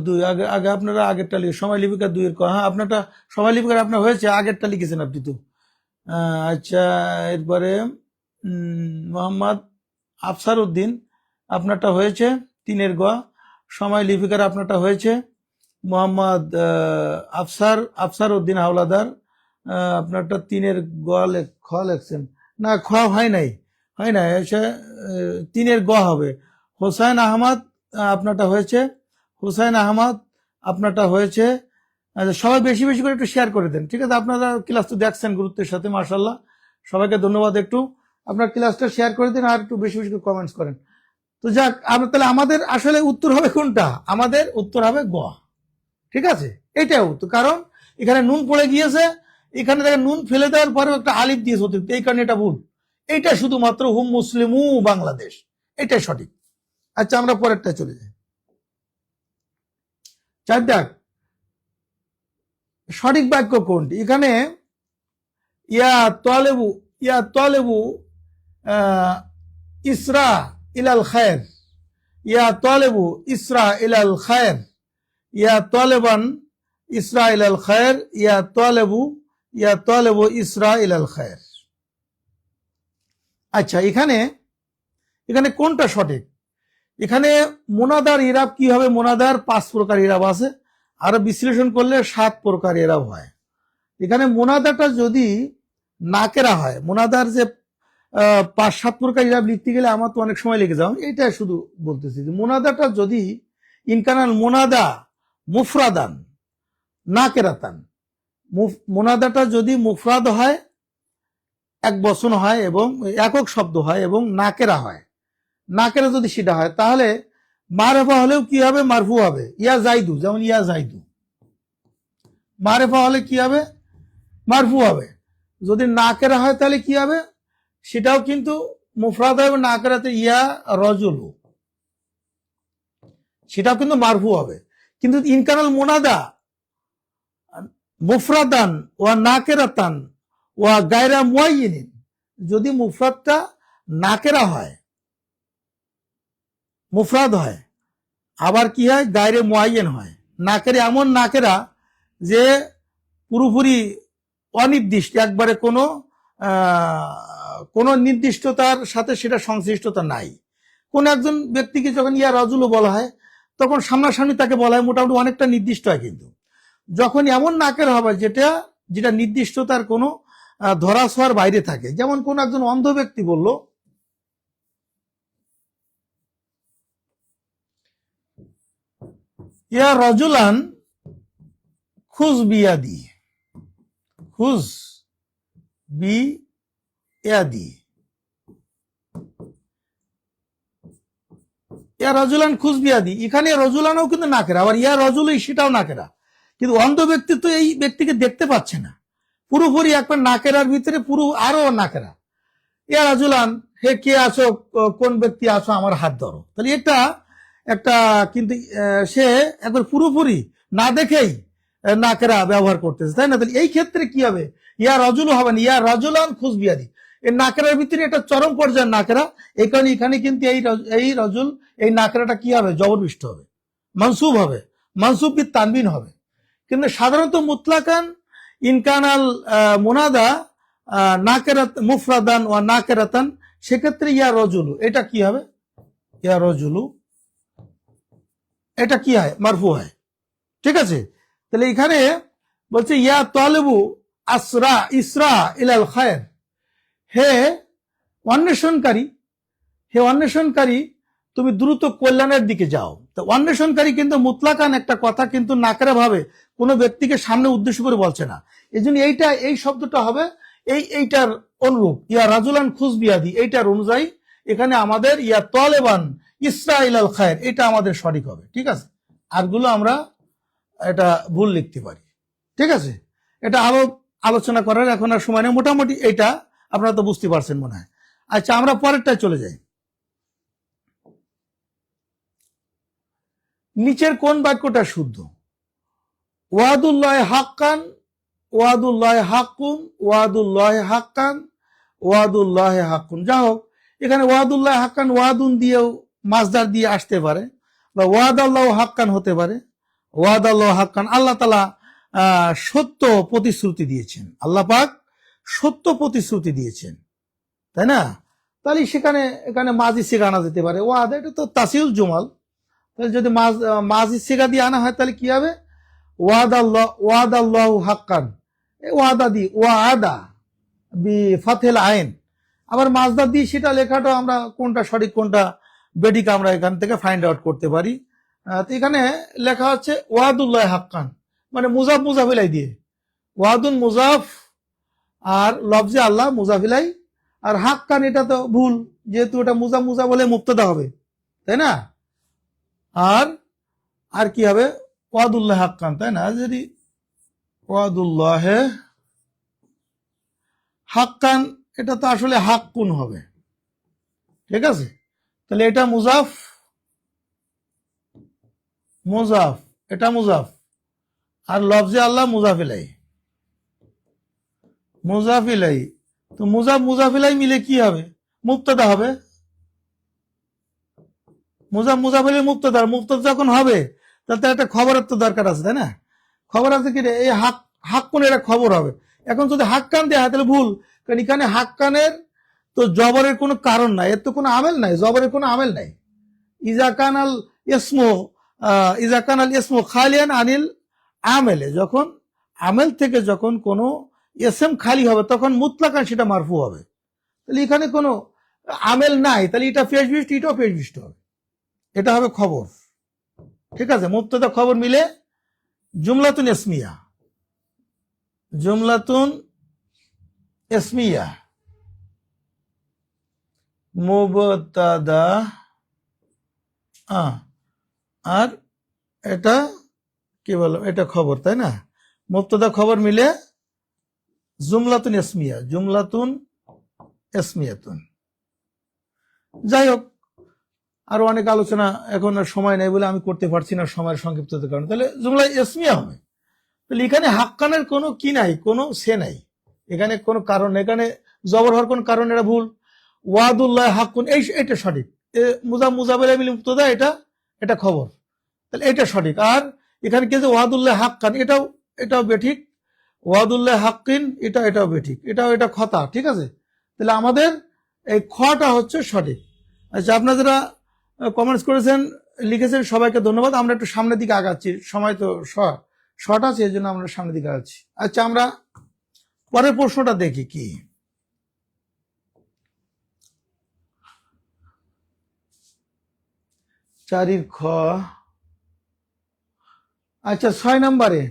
2 আগে আপনারা আগেরটা লিখে সময় লিপিকা 2 ক, হ্যাঁ আপনারটা সময় লিপিকার আপনার হয়েছে, আগেরটা লিখেছেন আপনি তো। আচ্ছা, এরপরে মোহাম্মদ আফসার উদ্দিন আপনারটা হয়েছে 3 গ, সময় লিপিকার আপনারটা হয়েছে মোহাম্মদ আফসার উদ্দিন হাওলাদার, আপনারটা 3 গ খ লেখছেন, না খ হয় নাই, এসে 3 গ হবে। হোসাইন আহমদ আপনারটা হয়েছে, হুসাইন আহমদ আপনারটা হয়েছে। আচ্ছা, সবাই বেশি বেশি করে একটু শেয়ার করে দেন, ঠিক আছে। আপনারা ক্লাস তো দেখছেন গুরুত্বের সাথে, মাশাআল্লাহ, সবাইকে ধন্যবাদ। একটু আপনার ক্লাসটা শেয়ার করে দিন, আর একটু বেশি বেশি করে কমেন্টস করেন। তো যাক, তাহলে আমাদের আসলে উত্তর হবে কোনটা? আমাদের উত্তর হবে গ, ঠিক আছে, এটাই উত্তর, কারণ এখানে নুন পড়ে গিয়েছে, এখানে দেখেন নুন ফেলে দেওয়ার পরে একটা আলিফ দিয়েছে অতিরিক্ত, এই কারণে এটা ভুল। এইটা শুধুমাত্র হুম মুসলিমু বাংলাদেশ, এটাই সঠিক। আচ্ছা, আমরা পরেরটা চলে যাই। 4 দেখ সঠিক বাক্য কোনটি? এখানে ইয়া তালেবু, ইয়া তালেবু ইসরা ইলাল খায়ের, ইয়া তালেবু ইসরা ইলাল খায়ের, ইয়া তালেবান ইসরা ইলাল খায়ের, ইয়া তালেবু ইসরা ইলাল খায়ের। আচ্ছা, এখানে এখানে কোনটা সঠিক? এখানে মোনাদার ইরাব কি হবে? মোনাদার 5 প্রকার ইরাব আছে, আর বিশ্লেষণ করলে 7 প্রকার ইরাব হয়। এখানে মোনাদাটা যদি নাকেরা হয়, মোনাদার যে 5-7 প্রকার ইরাব লিখতে গেলে আমার তো অনেক সময় লেগে যাবে, এটা শুধু বলতেছি যে মোনাদাটা যদি ইনকানাল মোনাদা মুফরাদান নাকেরাতান, মোনাদাটা যদি মুফরাদ হয়, এক বচন হয় এবং একক শব্দ হয় এবং নাকেরা হয়, নাকেরা যদি সেটা হয় তাহলে মারেফা হলেও কি হবে? মারফু হবে। ইয়া জাইদু, যেমন ইয়া জাইদু, মারেফা হলে কি হবে? মারফু হবে। যদি নাকেরা হয় তাহলে কি হবে? সেটাও কিন্তু মুফরাদ হবে, নাকেরাতে ইয়া রজুলু, সেটাও কিন্তু মারফু হবে। কিন্তু ইনকানাল মোনাদা মুফরাদান ওয়া নাকেরাতান ওয়া গায়রা মুআয়্যিনিন, যদি মুফরাদটা নাকেরা হয়, মুফরাদ হয়, আবার কি হয়? গায়রে মুআয়্যিন হয়। নাকেরা এমন নাকেরা যে পুরোপুরি অনির্দিষ্ট, একবারে কোনো নির্দিষ্টতার সাথে সেটা সংশ্লিষ্টতা নাই। কোন একজন ব্যক্তিকে যখন ইয়া রজুলও বলা হয়, তখন সামনাসামনি তাকে বলা হয়, মোটামুটি অনেকটা নির্দিষ্ট হয়। কিন্তু যখন এমন নাকের হবে যেটা নির্দিষ্টতার কোনো ধরাছোঁয়ার বাইরে থাকে, যেমন কোন একজন অন্ধ ব্যক্তি বলল, ইয়া রজুলান খুজ বিয়াদি, খুজ বিয়াদি, ইয়া রজুলান খুজ বিয়াদি, এখানে রজুলানও কিন্তু নাকেরা, আবার ইয়া রজুল সেটাও নাকেরা। কিন্তু অন্ধ ব্যক্তি তো এই ব্যক্তিকে দেখতে পাচ্ছে না, পুরোপুরি একবার নাকেরার ভিতরে পুরো আরো নাকেরা। ইয়া রাজুলান, হে কে আছো, কোন ব্যক্তি আছো, আমার হাত ধরো। তাহলে এটা একটা কিন্তু সে একবার পুরোপুরি না দেখেই নাকেরা ব্যবহার করতেছে, তাই না? তাহলে এই ক্ষেত্রে কি হবে? ইয়া রজুল হবে না, ইয়া রাজুলান খুশবিয়াদি, এই নাকেরার ভিতরে একটা চরম পর্যায়ের নাকেরা। এই কারণে এখানে কিন্তু এই রজুল, এই নাকেরাটা কি হবে? জবরবিষ্ট হবে, মানসুব হবে, মানসুব বি তানবিন হবে। কিন্তু সাধারণত মুতলাকান ইনকানাল মুনাদা নাকেরাত মুফরাদান ওয়া নাকেরাতান, সেক্ষেত্রে ইয়া রজুলু, এটা কি হবে? ইয়া রজুলু, এটা কি হয়? মারফু হয়। ঠিক আছে? তাহলে এখানে বলছে ইয়া তালেবু আসরা ইসরা ইলাল খায়ের, হে অন্বেষণকারী, হে অন্বেষণকারী, তুমি দ্রুত কল্যাণের দিকে যাও। তো অন্বেষণকারী কিন্তু মুতলাকান একটা কথা, কিন্তু নাকেরা ভাবে কোনো ব্যক্তিকে সামনে উদ্দেশ্য করে বলছে না। এই জন্য এই শব্দটা হবে এইটার অনুরূপ, ইয়া রাজুলান খুশবিয়াদি, এইটার অনুযায়ী এখানে আমাদের ইয়া তালেবান ইসরা ইলাল খায়ের, এটা আমাদের সঠিক হবে। ঠিক আছে? আরগুলো আমরা এটা ভুল লিখতে পারি। ঠিক আছে? এটা আলোচনা করার এখন আর সময় নেই, মোটামুটি এটা আপনারা তো বুঝতে পারছেন মনে হয়। আচ্ছা, আমরা পরেরটায় চলে যাই। নিচের কোন বাক্যটা শুদ্ধ? ওয়াদুল্লাহ হাক্কান, ওয়াদুল্লাহ হাক্কুন, ওয়াদুল্লাহ হাক্কান, ওয়াদুল্লাহ হাক্কুন। যা হোক, এখানে ওয়াদুল্লাহ হাক্কান ওয়াদুন দিয়েও মাসদার দিয়ে আসতে পারে, বা ওয়াদ আল্লাহ হাক্কান হতে পারে। ওয়াদ আল্লাহ হাক্কান, আল্লাহ তাআলা সত্য প্রতিশ্রুতি দিয়েছেন, আল্লাহ পাক সত্য প্রতিশ্রুতি দিয়েছেন, তাই না? তাহলে এখানে মাজি সিগা আনা যেতে পারে। ওয়াদ, এটা তো তাসিউল জুমাল, তাহলে যদি মাজি সিগা দিয়ে আনা হয় তাহলে কি হবে? ওয়াদ আল্লাহ হাক্কান, ওয়াদা দি ওয়াদা বি ফাথেল আইন। আবার মাজদার দিয়ে সেটা লেখাটা আমরা কোনটা সঠিক কোনটা বেঠিক আমরা এখান থেকে ফাইন্ড আউট করতে পারি। তো এখানে লেখা হচ্ছে ওয়াদুল্লাহ হাক্কান, মানে মুজাফ মুজাফিলাই দিয়ে, ওয়াদুন মুজাফ আর লফজে আল্লাহ মুজাফিলাই, আর হাক্কান এটা তো ভুল, যেহেতু এটা মুজা বলে মুক্তদা হবে, তাই না? আর কি হবে? ওয়াদুল্লাহ হাক্কান, তাই না? যদি ওয়াদুল্লাহ হাক্কান, এটা তো আসলে হাক্কুন হবে। ঠিক আছে? তাহলে এটা মুজাফ, এটা মুজাফ, আর লফজে আল্লাহ মুজাফিলাই, মুজাফ ইলাই, তো মুজাফ ইলাই মিলে কি হবে? মুবতাদা হবে। মুজাফ ইলাই মুবতাদা, মুবতাদা যখন হবে তাতে একটা খবরের তো দরকার আছে, তাই না? খবর আছে কি রে? এই হাক্কুন এটা খবর হবে। এখন যদি হাক্কান দেওয়া হয় তাহলে ভুল, কারণ এখানে হাক্কানের তো জবরের কোনো কারণ নাই, এর তো কোনো আমেল নাই, জবরের কোনো আমেল নাই। ইজাকানাল ইসমু খালিয়ান আনিল আমেলে, যখন আমেল থেকে যখন কোনো এসএম খালি হবে তখন মুতলাকান সেটা মারফু হবে। তাহলে এখানে কোনো আমেল নাই, তাহলে এটা পেশ বিশিষ্ট, এটাও পেশ বিশিষ্ট হবে, এটা হবে খবর। ঠিক আছে, মুবতাদা খবর মিলে জুমলাতুন ইসমিয়া, জুমলাতুন ইসমিয়া, মুবতাদা আর এটা কি বলো, এটা খবর, তাই না? মুবতাদা খবর মিলে জুমলাতুন ইসমিয়া, জুমলাতুন ইসমিয়াতুন। যাই হোক, আরো অনেক আলোচনা এখন আর সময় নেই বলে আমি করতে পারছি না সময়ের সংক্ষিপ্ততার কারণে। তাহলে জুমলা ইসমিয়া হবে। তাহলে এখানে হাক্কানের কোনো কি নাই, কোনো সে নাই, এখানে কোনো কারণ, এখানে জবর হওয়ার কোন কারণ, এটা ভুল। ওয়াদুল্লাহ হাক্কুন, এটা সঠিক। মুজাফিল মুবতাদা, এটা খবর, তাহলে এটা সঠিক। আর এখানে কি যে ওয়াদুল্লাহ হাক্কান, এটাও বেঠিক। ওয়াদুল্লাহ হাক্কিন, এটাও বেঠিক, এটা খতা। ঠিক আছে, তাহলে আমাদের এই খটা হচ্ছে সঠিক। আচ্ছা, আপনারা যারা কমেন্টস করেছেন, লিখেছেন, সবাইকে ধন্যবাদ। আমরা একটু সামনের দিকে আগাচ্ছি, সময় তো শর্ট আছে, এই জন্য আমরা সামনের দিকে আগাচ্ছি। আচ্ছা, আমরা পরের প্রশ্নটা দেখি কি। চারির খ। আচ্ছা, 6 নম্বরে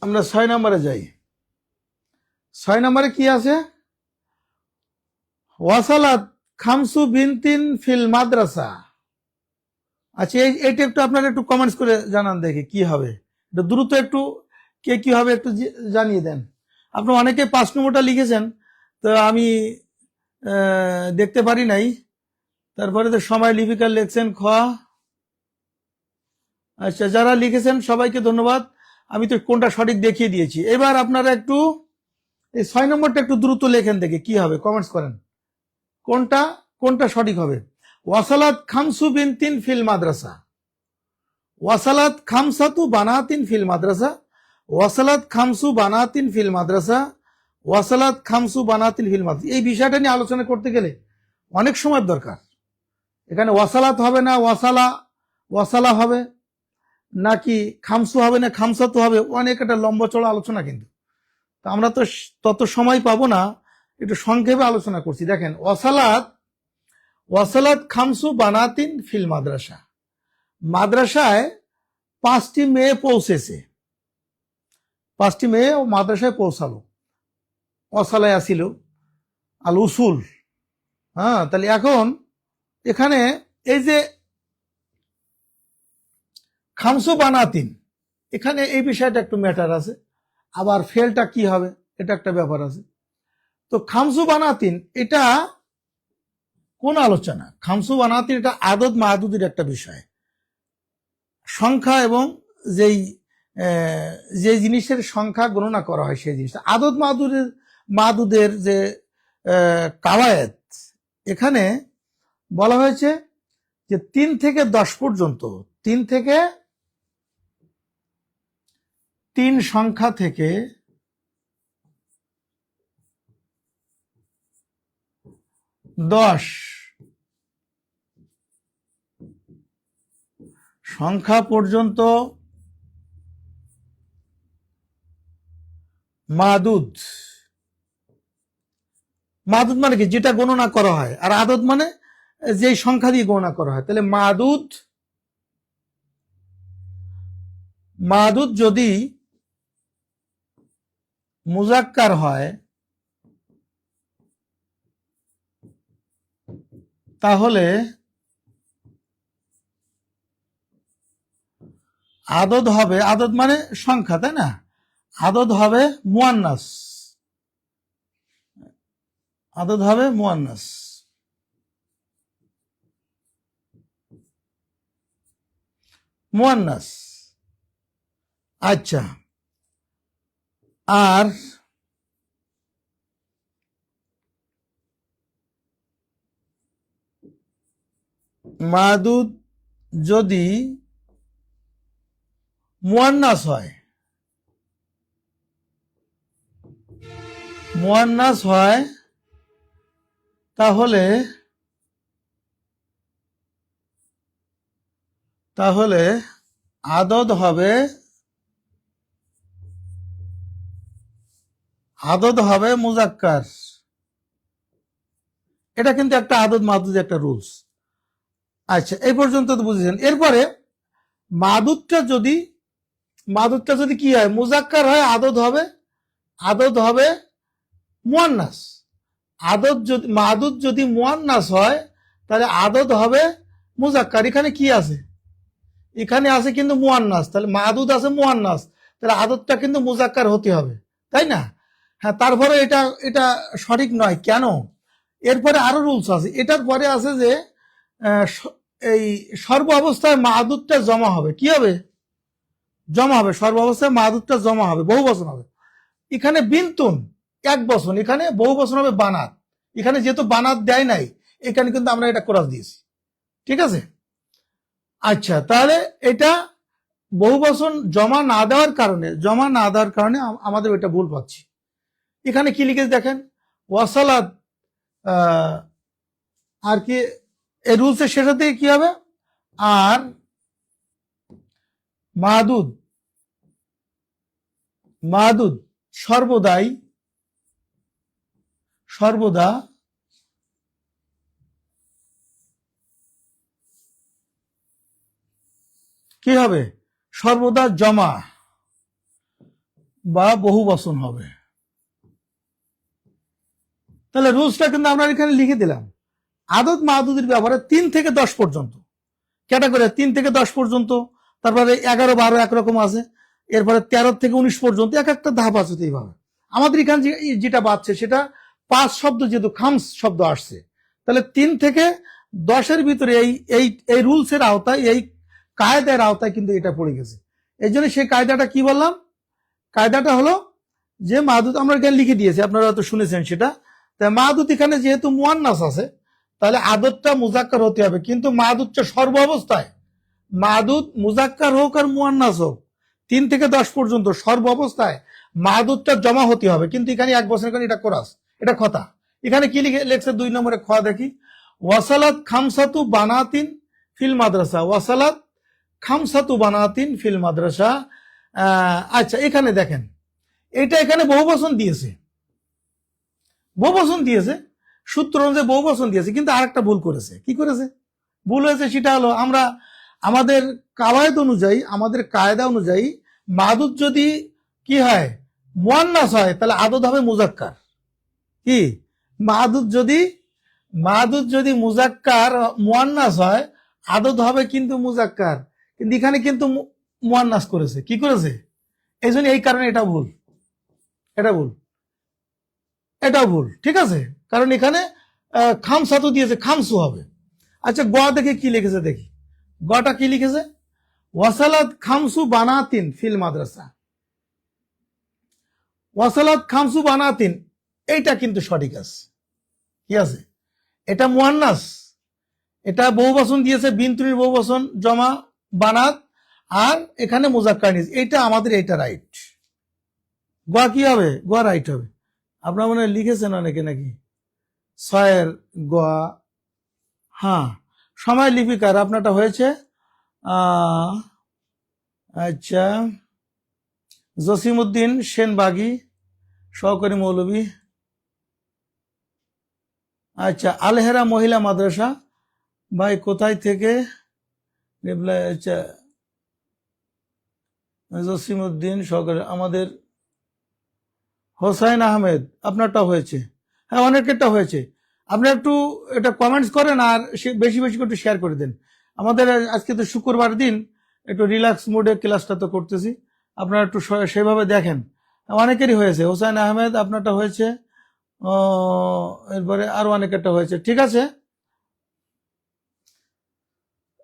আমরা 6 নম্বরে যাই। 6 নম্বরে কি আছে? ওয়াসালাত খামসু বিনতিন ফিল মাদ্রাসা। আচ্ছা, এইটা একটু আপনারা একটু কমেন্টস করে জানান দেখি কি হবে। এটা দ্রুত একটু কে কি হবে একটু জানিয়ে দেন। আপনারা অনেকে 5 নম্বরটা লিখেছেন, তো আমি দেখতে পারি নাই। তারপরে তো সময় লিপিকা লিখছেন খ। আচ্ছা, যারা লিখেছেন সবাইকে ধন্যবাদ। আমি তো কোনটা সঠিক দেখিয়ে দিয়েছি। এবার আপনারা একটু এই 6 নম্বরটা একটু দ্রুত লেখেন দেখে কি হবে, কমেন্টস করেন কোনটা সঠিক হবে। ওয়াসালাত খামসু বিনতিন ফিল মাদ্রাসা, ওয়াসালাত খামসাতু বানাতিন ফিল মাদ্রাসা, ওয়াসালাত খামসু বানাতিন ফিল মাদ্রাসা, ওয়াসালাত খামসু বানাতিন ফিল মাদ্রাসা। এই বিষয়টা নিয়ে আলোচনা করতে গেলে অনেক সময়ের দরকার। এখানে ওয়াসালাত হবে না ওয়াসালা হবে, নাকি খামসু হবে না খামসাতু হবে, অনেক একটা লম্বা চড়া আলোচনা। কিন্তু আমরা তো তত সময় পাবো না, একটু সংক্ষেপে আলোচনা করছি। দেখেন, ওয়াসালাত খামসু বানাতিন ফিল মাদ্রাসা, মাদ্রাসায় 5টি মেয়ে পৌঁছেছে, 5টি মেয়ে ও মাদ্রাসায় পৌঁছালো। ওয়াসালায় আসিল আল উসুল। হ্যাঁ, তাহলে এখন এখানে এই যে খামসু বানাতিন, এখানে এই বিষয়টা একটু ম্যাটার আছে। আবার ফেলটা কি হবে, এটা একটা ব্যাপার আছে। তো খামসু বানাতিন এটা কোন আলোচনা? খামসু বানাতিন এটা আদদ মাহাদুদের একটা বিষয়, সংখ্যা এবং যে জিনিসের সংখ্যা গণনা করা হয় সেই জিনিসটা আদদ মাহাদুদের যে কাওয়ায়েদ। এখানে বলা হয়েছে যে 3 থেকে 10 পর্যন্ত, 3 সংখ্যা থেকে 10 সংখ্যা পর্যন্ত মাদুদ মানে কি, যেটা গণনা করা হয়। আর আদদ মানে যে সংখ্যা দিয়ে গণনা করা হয়। তাহলে মাদুদ যদি মুজাক্কার হয় তাহলে আদদ হবে, আদদ মানে সংখ্যা, তাই না? আদদ হবে মুয়ান্নাস, আদদ হবে মুয়ান্নাস। মুয়ান্নাস। আচ্ছা, আর মাদুদ যদি মুয়ান্নাস হয়, মুয়ান্নাস হয় তাহলে তাহলে আদদ হবে মুজাক্কার। এটা কিন্তু একটা আদদ মাদুদ একটা রুলস। আচ্ছা, এই পর্যন্ত তো বুঝেছেন। এরপরে মাদুদটা যদি কি হয়, মুজাক্কার হয়, আদদ হবে মুয়ান্নাস। মাদুদ যদি মুয়ান্নাস হয় তাহলে আদদ হবে মুজাক্কার। এখানে কি আছে? এখানে আছে কিন্তু মুয়ান্নাস, তাহলে মাদুদ আছে মুয়ান্নাস, তাহলে আদদটা কিন্তু মুজাক্কার হতে হবে, তাই না? হ্যাঁ, তারপরে এটা সঠিক নয় কেন? এরপরে আরো রুলস আছে। এটার পরে আছে যে এই সর্ব অবস্থায় মাদুদটা জমা হবে। কি হবে? জমা হবে। সর্ব অবস্থায় মাদুদটা জমা হবে, বহু বচন হবে। এখানে বিন্তুন এক বচন, এখানে বহু বচন হবে বানাত। এখানে যেহেতু বানাত দেয় নাই, এখানে কিন্তু আমরা এটা ক্রস দিয়েছি। ঠিক আছে? আচ্ছা, তাহলে এটা বহু বচন জমা না দেওয়ার কারণে আমাদের এটা ভুল পাচ্ছি। এখানে কি লিখেছে দেখেন, ওয়াসালাত, আর কি এই রুলসের শেষের দিকে কি হবে, আর মাদুদ সর্বদা কি হবে? সর্বদা জমা বা বহু বচন হবে। তাহলে রুলসটা কিন্তু আমরা এখানে লিখে দিলাম। আদদ মাদুদের ব্যাপারে 3 থেকে 10 পর্যন্ত ক্যাটাগরি, 3 থেকে 10 পর্যন্ত, তারপরে 11, 12 একরকম আছে, এরপরে 13 থেকে 19 পর্যন্ত এক একটা ধাপ আছে। এইভাবে আমাদের এখানে যেটা বাড়ছে সেটা 5 শব্দ, যেহেতু খামস শব্দ আসছে, তাহলে 3 থেকে 10-এর ভিতরে এই রুলসের আওতায়, এই কায়দার আওতায় কিন্তু এটা পড়ে গেছে। এই জন্য সেই কায়দাটা কি বললাম? কায়দাটা হলো যে মাদুদ আমরা এখানে লিখে দিয়েছি, আপনারা তো শুনেছেন সেটা। তাই মাদুদ এখানে যেহেতু মুয়ান্নাস আছে, তাহলে আদতটা মুজাক্কার হতে হবে। কিন্তু মাদুদটা সর্ব অবস্থায়, মাদুদ মুজাক্কার হোক আর মুয়ান্নাস হোক, 3 থেকে 10 পর্যন্ত সর্ব অবস্থায় মাদুদটা জমা হতে হবে। কিন্তু এখানে এক বছর এটা কোরাস, এটা খতা। এখানে কি লিখছে 2 নম্বরে? খ দেখি, ওয়াসালাত খামসাতু বানাতিন ফিল মাদ্রাসা। ওয়াসালাত খামসাতু বানাতিন ফিল মাদ্রাসা। আচ্ছা, এখানে দেখেন, এখানে বহু বচন দিয়েছে, সূত্র অনুযায়ী বহু বচন দিয়েছে, কিন্তু আরেকটা ভুল করেছে। কি করেছে? ভুল হয়েছে সেটা হলো, আমরা আমাদের কায়দা অনুযায়ী মাদুদ যদি কি হয়, মুয়ান্নাস হয়, তাহলে আদদ হবে মুজাক্কার। কি? মাদুদ যদি মুজাক্কার মুয়ান্নাস হয়, আদদ হবে কিন্তু মুজাক্কার। কিন্তু এখানে কিন্তু মুয়ান্নাস করেছে। কি করেছে? এই জন্য এই কারণে এটাও ভুল। ঠিক আছে? কারণ এখানে খামসাতু দিয়েছে, খামসু হবে। আচ্ছা, গ দেখে কি লিখেছে দেখি। গটা কি লিখেছে? ওয়াসালাত খামসু বানাতিন ফিল মাদ্রাসা। ওয়াসালাত খামসু বানাতিন, এইটা কিন্তু সঠিক আছে। কি আছে? এটা মুয়ান্নাস, এটা বহু বচন দিয়েছে, বিন্তুনির বহু বচন জমা বানাত, আর এখানে মুজাক্কার নিয়েছে। এটা আমাদের রাইট। গ কি হবে? গ রাইট হবে। আপনার মনে লিখেছেন অনেকে নাকি 6-এর গ। হ্যাঁ, সময় লিপিকার আপনারটা হয়েছে। আচ্ছা, জসিমউদ্দিন সেনবাগী, সহকারী মৌলভী। আচ্ছা, আলহেরা মহিলা মাদ্রাসা। ভাই কোথায় থেকে? রিপ্লাই, আচ্ছা, জসিমউদ্দিন সহকারী। আমাদের হোসাইন আহমেদ, আপনারটা হয়েছে। হ্যাঁ, অনেকেরটা হয়েছে। আপনারা একটু এটা কমেন্টস করেন, আর বেশি বেশি করে শেয়ার করে দেন। আমাদের আজকে তো শুক্রবার দিন, একটু রিল্যাক্স মোডে ক্লাসটা তো করতেছি, আপনারা একটু সেভাবে দেখেন। অনেকেরই হয়েছে। হোসাইন আহমেদ, আপনারটা হয়েছে। এরপরে আরো অনেকেরটা হয়েছে। ঠিক আছে,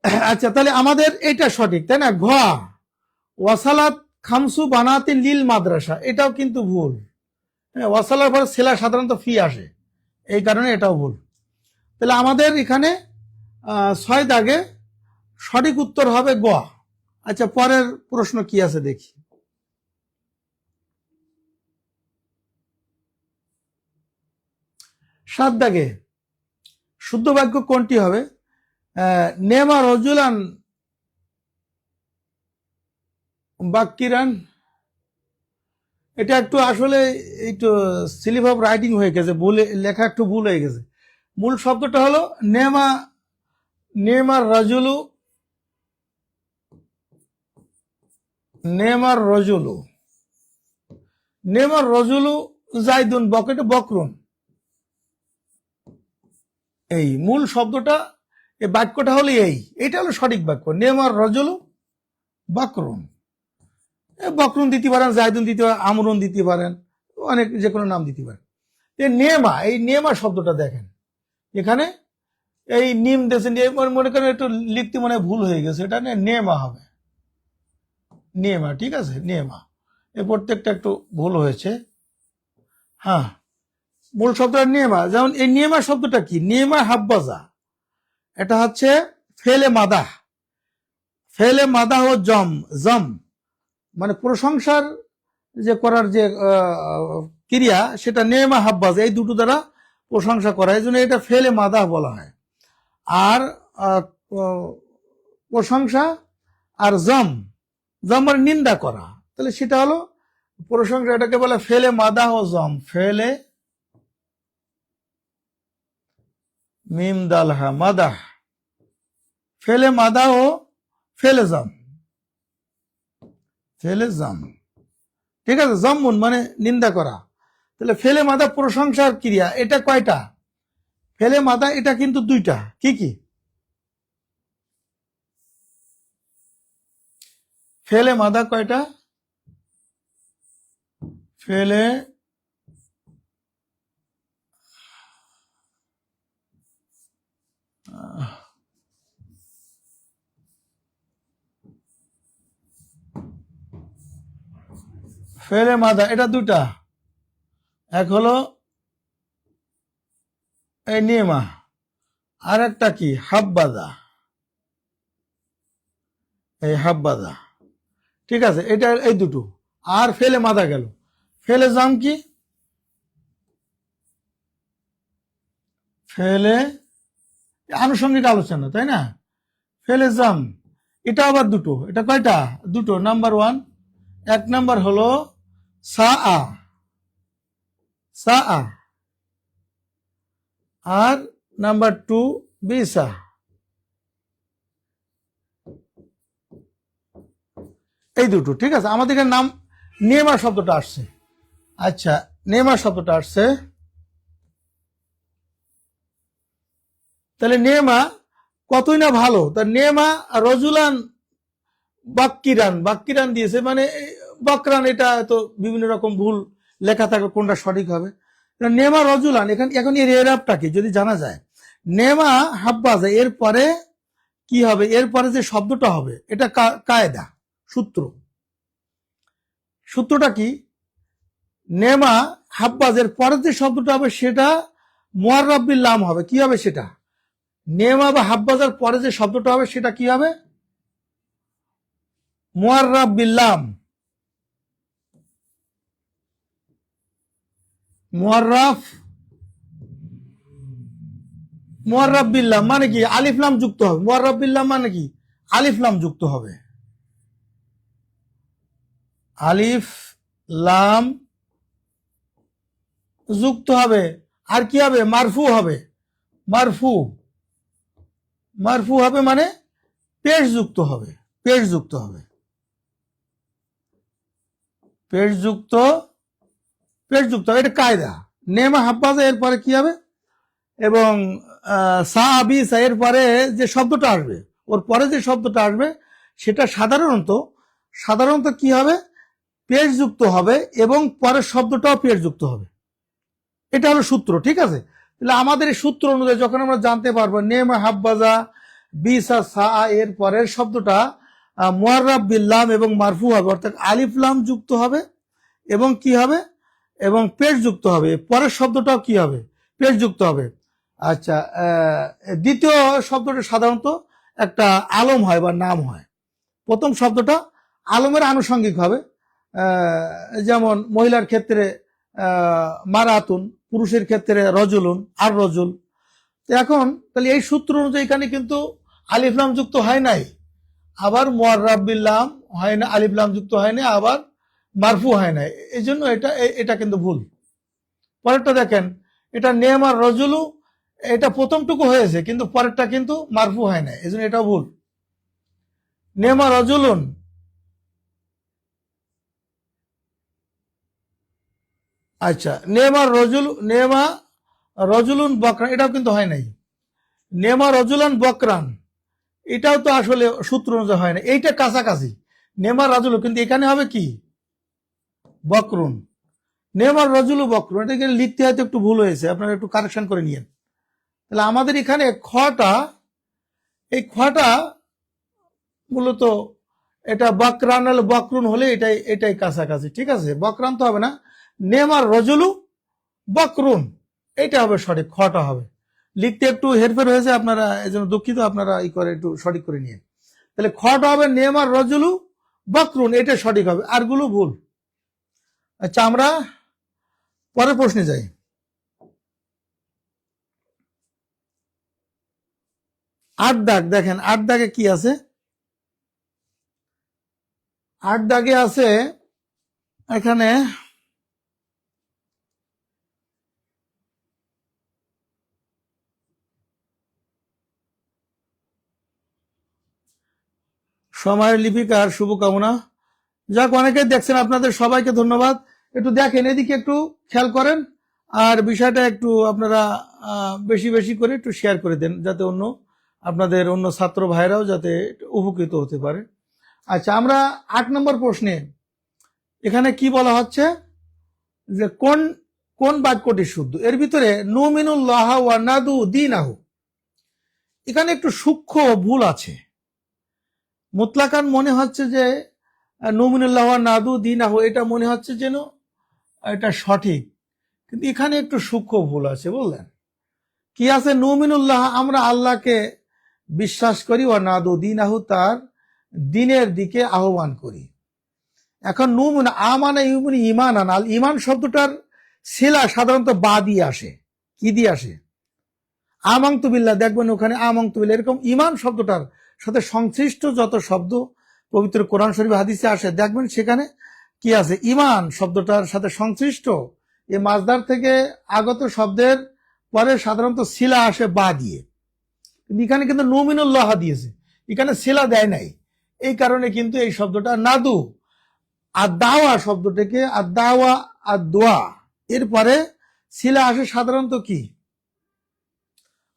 আচ্ছা, তাহলে আমাদের এটা সঠিক, তাই না? ঘ, ওয়াসালাত খামসু বানাতিন লিল মাদ্রাসা, এটাও কিন্তু ভুল। ওয়াসালার পরে সেলা সাধারণত ফি আসে, এই কারণে এটাও ভুল। তাহলে আমাদের এখানে 6 দাগে সঠিক উত্তর হবে গ। আচ্ছা, পরের প্রশ্ন কি আছে দেখি। 7 দাগে শুদ্ধ বাক্য কোনটি হবে? নেমা রজুলান বাক্কিরান, এটা একটু আসলে একটু স্লিপ অফ রাইটিং হয়ে গেছে, লেখা একটু ভুল হয়ে গেছে। মূল শব্দটা হলো নেমা, নেমার রাজুলু, নেমার রজুলু, নেমার রজুলু জাইদুন বকেটে বকরুন। এই মূল শব্দটা, এই বাক্যটা হলো এইটা হলো সঠিক বাক্য। নেমার রজুলু বকরুন, বকরুন দিতে পারেন, জাইদুন দিতে পারেন, আমরুন দিতে পারেন, অনেক যে কোনো নাম দিতে পারেন। নেমা, এই নেমা শব্দটা দেখেন এখানে, এই নিম দেশেন, মনে করেন একটু লিখতে মনে ভুল হয়ে গেছে, এটা নেমা হবে, নেমা, ঠিক আছে, নেমা। এই প্রত্যেকটা একটু ভুল হয়েছে। হ্যাঁ, মূল শব্দটা নেমা। যেমন এই নেমা শব্দটা কি? নেমা হাব্বাজা, এটা হচ্ছে ফেলে মাদাহ, ফেলে মাদাহ ও জম, জম মানে প্রশংসার যে করার যে ক্রিয়া, সেটা নেমা হাব্বাজ, এই দুটো দ্বারা প্রশংসা করা, এই জন্য এটা ফেলে মাদাহ বলা হয়। আর প্রশংসা আর জম, জম মানে নিন্দা করা, তাহলে সেটা হলো প্রশংসা, এটাকে বলে ফেলে মাদাহ ও জম, ফেলে মিম দালহা মাদাহ, ফেলে মাদাহ ও ফেলে জম, ফেলে জম, ঠিক আছে। জম্মুন মানে নিন্দা করা, তাহলে ফেলে মাদা প্রশংসার ক্রিয়া, এটা কয়টা? ফেলে মাদা এটা কিন্তু দুইটা। কি কি? ফেলে মাদা কয়টা? ফেলে ফেলে মাদা এটা দুটা, এক হলো এই নেমা, আর একটা কি হাব্বাদা, এই হাব্বাদা, ঠিক আছে, এটা এই দুটো। আর ফেলে মাদা গেল। ফেলে জাম কি? ফেলে আনুষঙ্গিক আলোচনা, তাই না? ফেলে জাম এটা আবার দুটো, এটা কয়টা? দুটো। নাম্বার 1, এক নাম্বার হলো সা আ, সা আ, আর নাম্বার 2 বিসা। এই দুটো, ঠিক আছে। আমাদের এখানে নাম নেমা শব্দটা আসছে। আচ্ছা, নেমা শব্দটা আসছে, তাহলে নেমা কতই না ভালো। তা নেমা রজুলান বাক্কিরান, বাক্কিরান দিয়েছে মানে বকরান, এটা তো বিভিন্ন রকম ভুল লেখা থাকে, কোনটা সঠিক হবে? নেমা রজুলান, এখন এর এরাবটা কি যদি জানা যায়? নেমা হাব্বাজা, এরপরে কি হবে? এরপরে যে শব্দটা হবে এটা কায়দা, সূত্র। সূত্রটা কি? নেমা হাব্বাজের পরে যে শব্দটা হবে সেটা মুআররাব বিল লাম হবে। কি হবে সেটা? নেমা বা হাব্বাজের পরে যে শব্দটা হবে সেটা কি হবে? মুআররাব বিল লাম, মুআররাফ, মুআররাব বিল লাম মানে কি? আলিফ লাম যুক্ত হবে। মুআররাব বিল লাম মানে কি? আলিফ লাম যুক্ত হবে, আলিফ লাম যুক্ত হবে। আর কি হবে? মারফু হবে, মারফু, মারফু হবে মানে পেশ যুক্ত হবে, পেশ যুক্ত হবে, পেশ যুক্ত, পেশ যুক্ত হবে, এটা কায়দা। নেমা হাব্বাজা এরপরে কি হবে? এবং সাহাবিসা এর পরে যে শব্দটা আসবে, ওর পরে যে শব্দটা আসবে সেটা সাধারণত কি হবে? পেশ যুক্ত হবে, এবং পরের শব্দটাও পেশ যুক্ত হবে। এটা হলো সূত্র, ঠিক আছে। তাহলে আমাদের এই সূত্র অনুযায়ী যখন আমরা জানতে পারবো নেমা হাব্বাজা বিসা সা এর পরের শব্দটা মুআররাব বিল লাম এবং মারফু হবে, অর্থাৎ আলিফ লাম যুক্ত হবে এবং কি হবে, এবং পেশ যুক্ত হবে। পরের শব্দটাও কি হবে, পেশ যুক্ত হবে। আচ্ছা, দ্বিতীয় শব্দটা সাধারণত একটা আলম হয় বা নাম হয়। প্রথম শব্দটা আলমের আনুষঙ্গিক হবে, যেমন মহিলার ক্ষেত্রে মারাতুন, পুরুষের ক্ষেত্রে রজুলুন আর রজুল। তো এখন তাহলে এই সূত্র অনুযায়ী এখানে কিন্তু আলিফ লাম যুক্ত হয় নাই, আবার মুআররাব বিল লাম হয় না, আলিফ লাম যুক্ত হয় না, আবার মারফু হয় না, এই জন্য এটা কিন্তু ভুল। পরেরটা দেখেন, এটা নেমার রজুলু, এটা প্রথমটুকু হয়েছে কিন্তু পরেরটা কিন্তু মারফু হয় না, এই জন্য এটাও ভুল। নেমা রজুলুন, আচ্ছা নেমা রজুলুন বকরান, এটাও কিন্তু হয় নাই। নেমা রজুলান বকরান, এটাও তো আসলে সূত্র অনুযায়ী হয় না, এইটা কাছাকাছি। নেমা রাজুলু, কিন্তু এখানে হবে কি বকরুন। নেমার রজুলু বকরুন, এটা লিখতে হয়তো একটু ভুল হয়েছে, আপনারা একটু কারেকশন করে নিয়েন। তাহলে আমাদের এখানে খটা মূলত এটা বকরান বকরুন হলে এটাই কাছাকাছি, ঠিক আছে। বকরান তো হবে না, নেমার রজুলু বকরুন, এটা হবে সঠিক, খটা হবে। লিখতে একটু হেরফের হয়েছে, আপনারা এই জন্য দুঃখিত, আপনারা একটু সঠিক করে নিয়ে। তাহলে খটা হবে নেমার রজুলু বকরুন, এটা সঠিক হবে, আরগুলো ভুল। আচ্ছা, আমরা পরের প্রশ্নে যাই। 8 দাগ দেখেন, 8 দাগে কি আছে? 8 দাগে আছে এখানে সময়ের লিপিকার শুভকামনা। যাক, অনেকে দেখছেন, আপনাদের সবাইকে ধন্যবাদ। একটু দেখেন, এদিকে একটু খেয়াল করেন, আর বিষয়টা একটু আপনারা বেশি বেশি করে একটু শেয়ার করে দেন, যাতে আপনাদের অন্য ছাত্র ভাইরাও যাতে উপকৃত হতে পারে। আচ্ছা, আমরা 8 নম্বর প্রশ্নে এখানে কি বলা হচ্ছে যে কোন বাক্যটি শুদ্ধ। এর ভিতরে নুমিনুল্লাহ ওয়া নাদু দীনাহু, এখানে একটু সূক্ষ্ম ভুল আছে। মুতলাকান মনে হচ্ছে যে নুমিনুল্লাহ ওয়া নাদু দীনাহু, এটা মনে হচ্ছে যেন এটা সঠিক, কিন্তু এখানে একটু সূক্ষ্ম ভুল আছে, বুঝলেন? কি আছে? নুমিনুল্লাহ, আমরা আল্লাহকে বিশ্বাস করি, ওয়া নাদু দীনাহু, তার দিনের দিকে আহ্বান করি। এখন নুমিন আমানা ইউমিন ঈমানান, আল ঈমান শব্দটার সিলা সাধারণত বা দিয়ে আসে। কি দিয়ে আসে? আমানতু বিল্লাহ, দেখবেন ওখানে আমানতু বিল্লাহ, এরকম ঈমান শব্দটার সাথে সংশ্লিষ্ট যত শব্দ পবিত্র কোরআন শরীফ হাদিসে আসে, দেখবেন সেখানে কি আছে? ঈমান শব্দটার সাথে সংশ্লিষ্ট এই মাজদার থেকে আগত শব্দের পরে সাধারণত সিলা আসে বা দিয়ে, কিন্তু এখানে কিন্তু নুমিনুল্লাহ দিয়েছে, এখানে সিলা দেয় নাই। এই কারণে কিন্তু এই শব্দটা নাদু আদাওয়া শব্দটাকে আদাওয়া আদোয়া, এরপরে সিলা আসে সাধারণত কি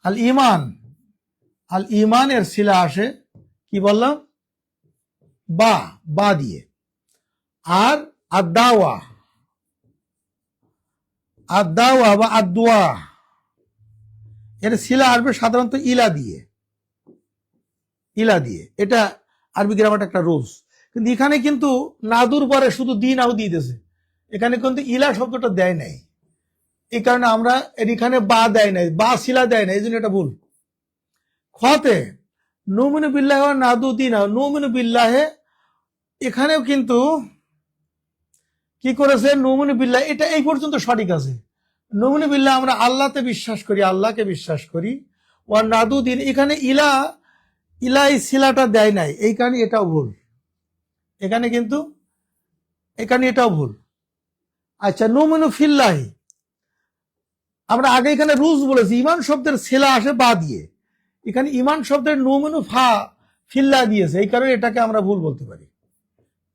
আল ইমান, আল ইমানের সিলা আসে কি বললাম বা দিয়ে। আর আদাওয়া বা আদোয়া এর সিলা আসবে সাধারণত ইলা দিয়ে। এটা আরবি গ্রামার একটা রুলস। কিন্তু এখানে কিন্তু নাদুর পরে শুধু দিন আও দিয়ে দিয়েছে, এখানে কিন্তু ইলা শব্দটা দেয় নাই। এই কারণে আমরা এখানে বা দেয় নাই, বা সিলা দেয় নাই, এই জন্য এটা ভুল। খতে নুমিনু বিল্লাহ নাদু দিন, নুমিনু বিল্লাহে, এখানেও কিন্তু কি করেছে? নুমিনু বিল্লাহ, এটা এই পর্যন্ত সঠিক আছে। নুমিনু বিল্লাহ, আমরা আল্লাহকে বিশ্বাস করি। ও নাদু দিন, এখানে ইলাই সিলাটা দেয় নাই, এই কারণে এটাও ভুল। এখানে এটাও ভুল। আচ্ছা, নুমিনু ফিল্লাহি, আমরা আগে এখানে রুলস বলেছি, ইমান শব্দের সিলা আসে বা দিয়ে, এখানে ইমান শব্দের নুমিনু ফিল্লা দিয়েছে, এই কারণে এটাকে আমরা ভুল বলতে পারি।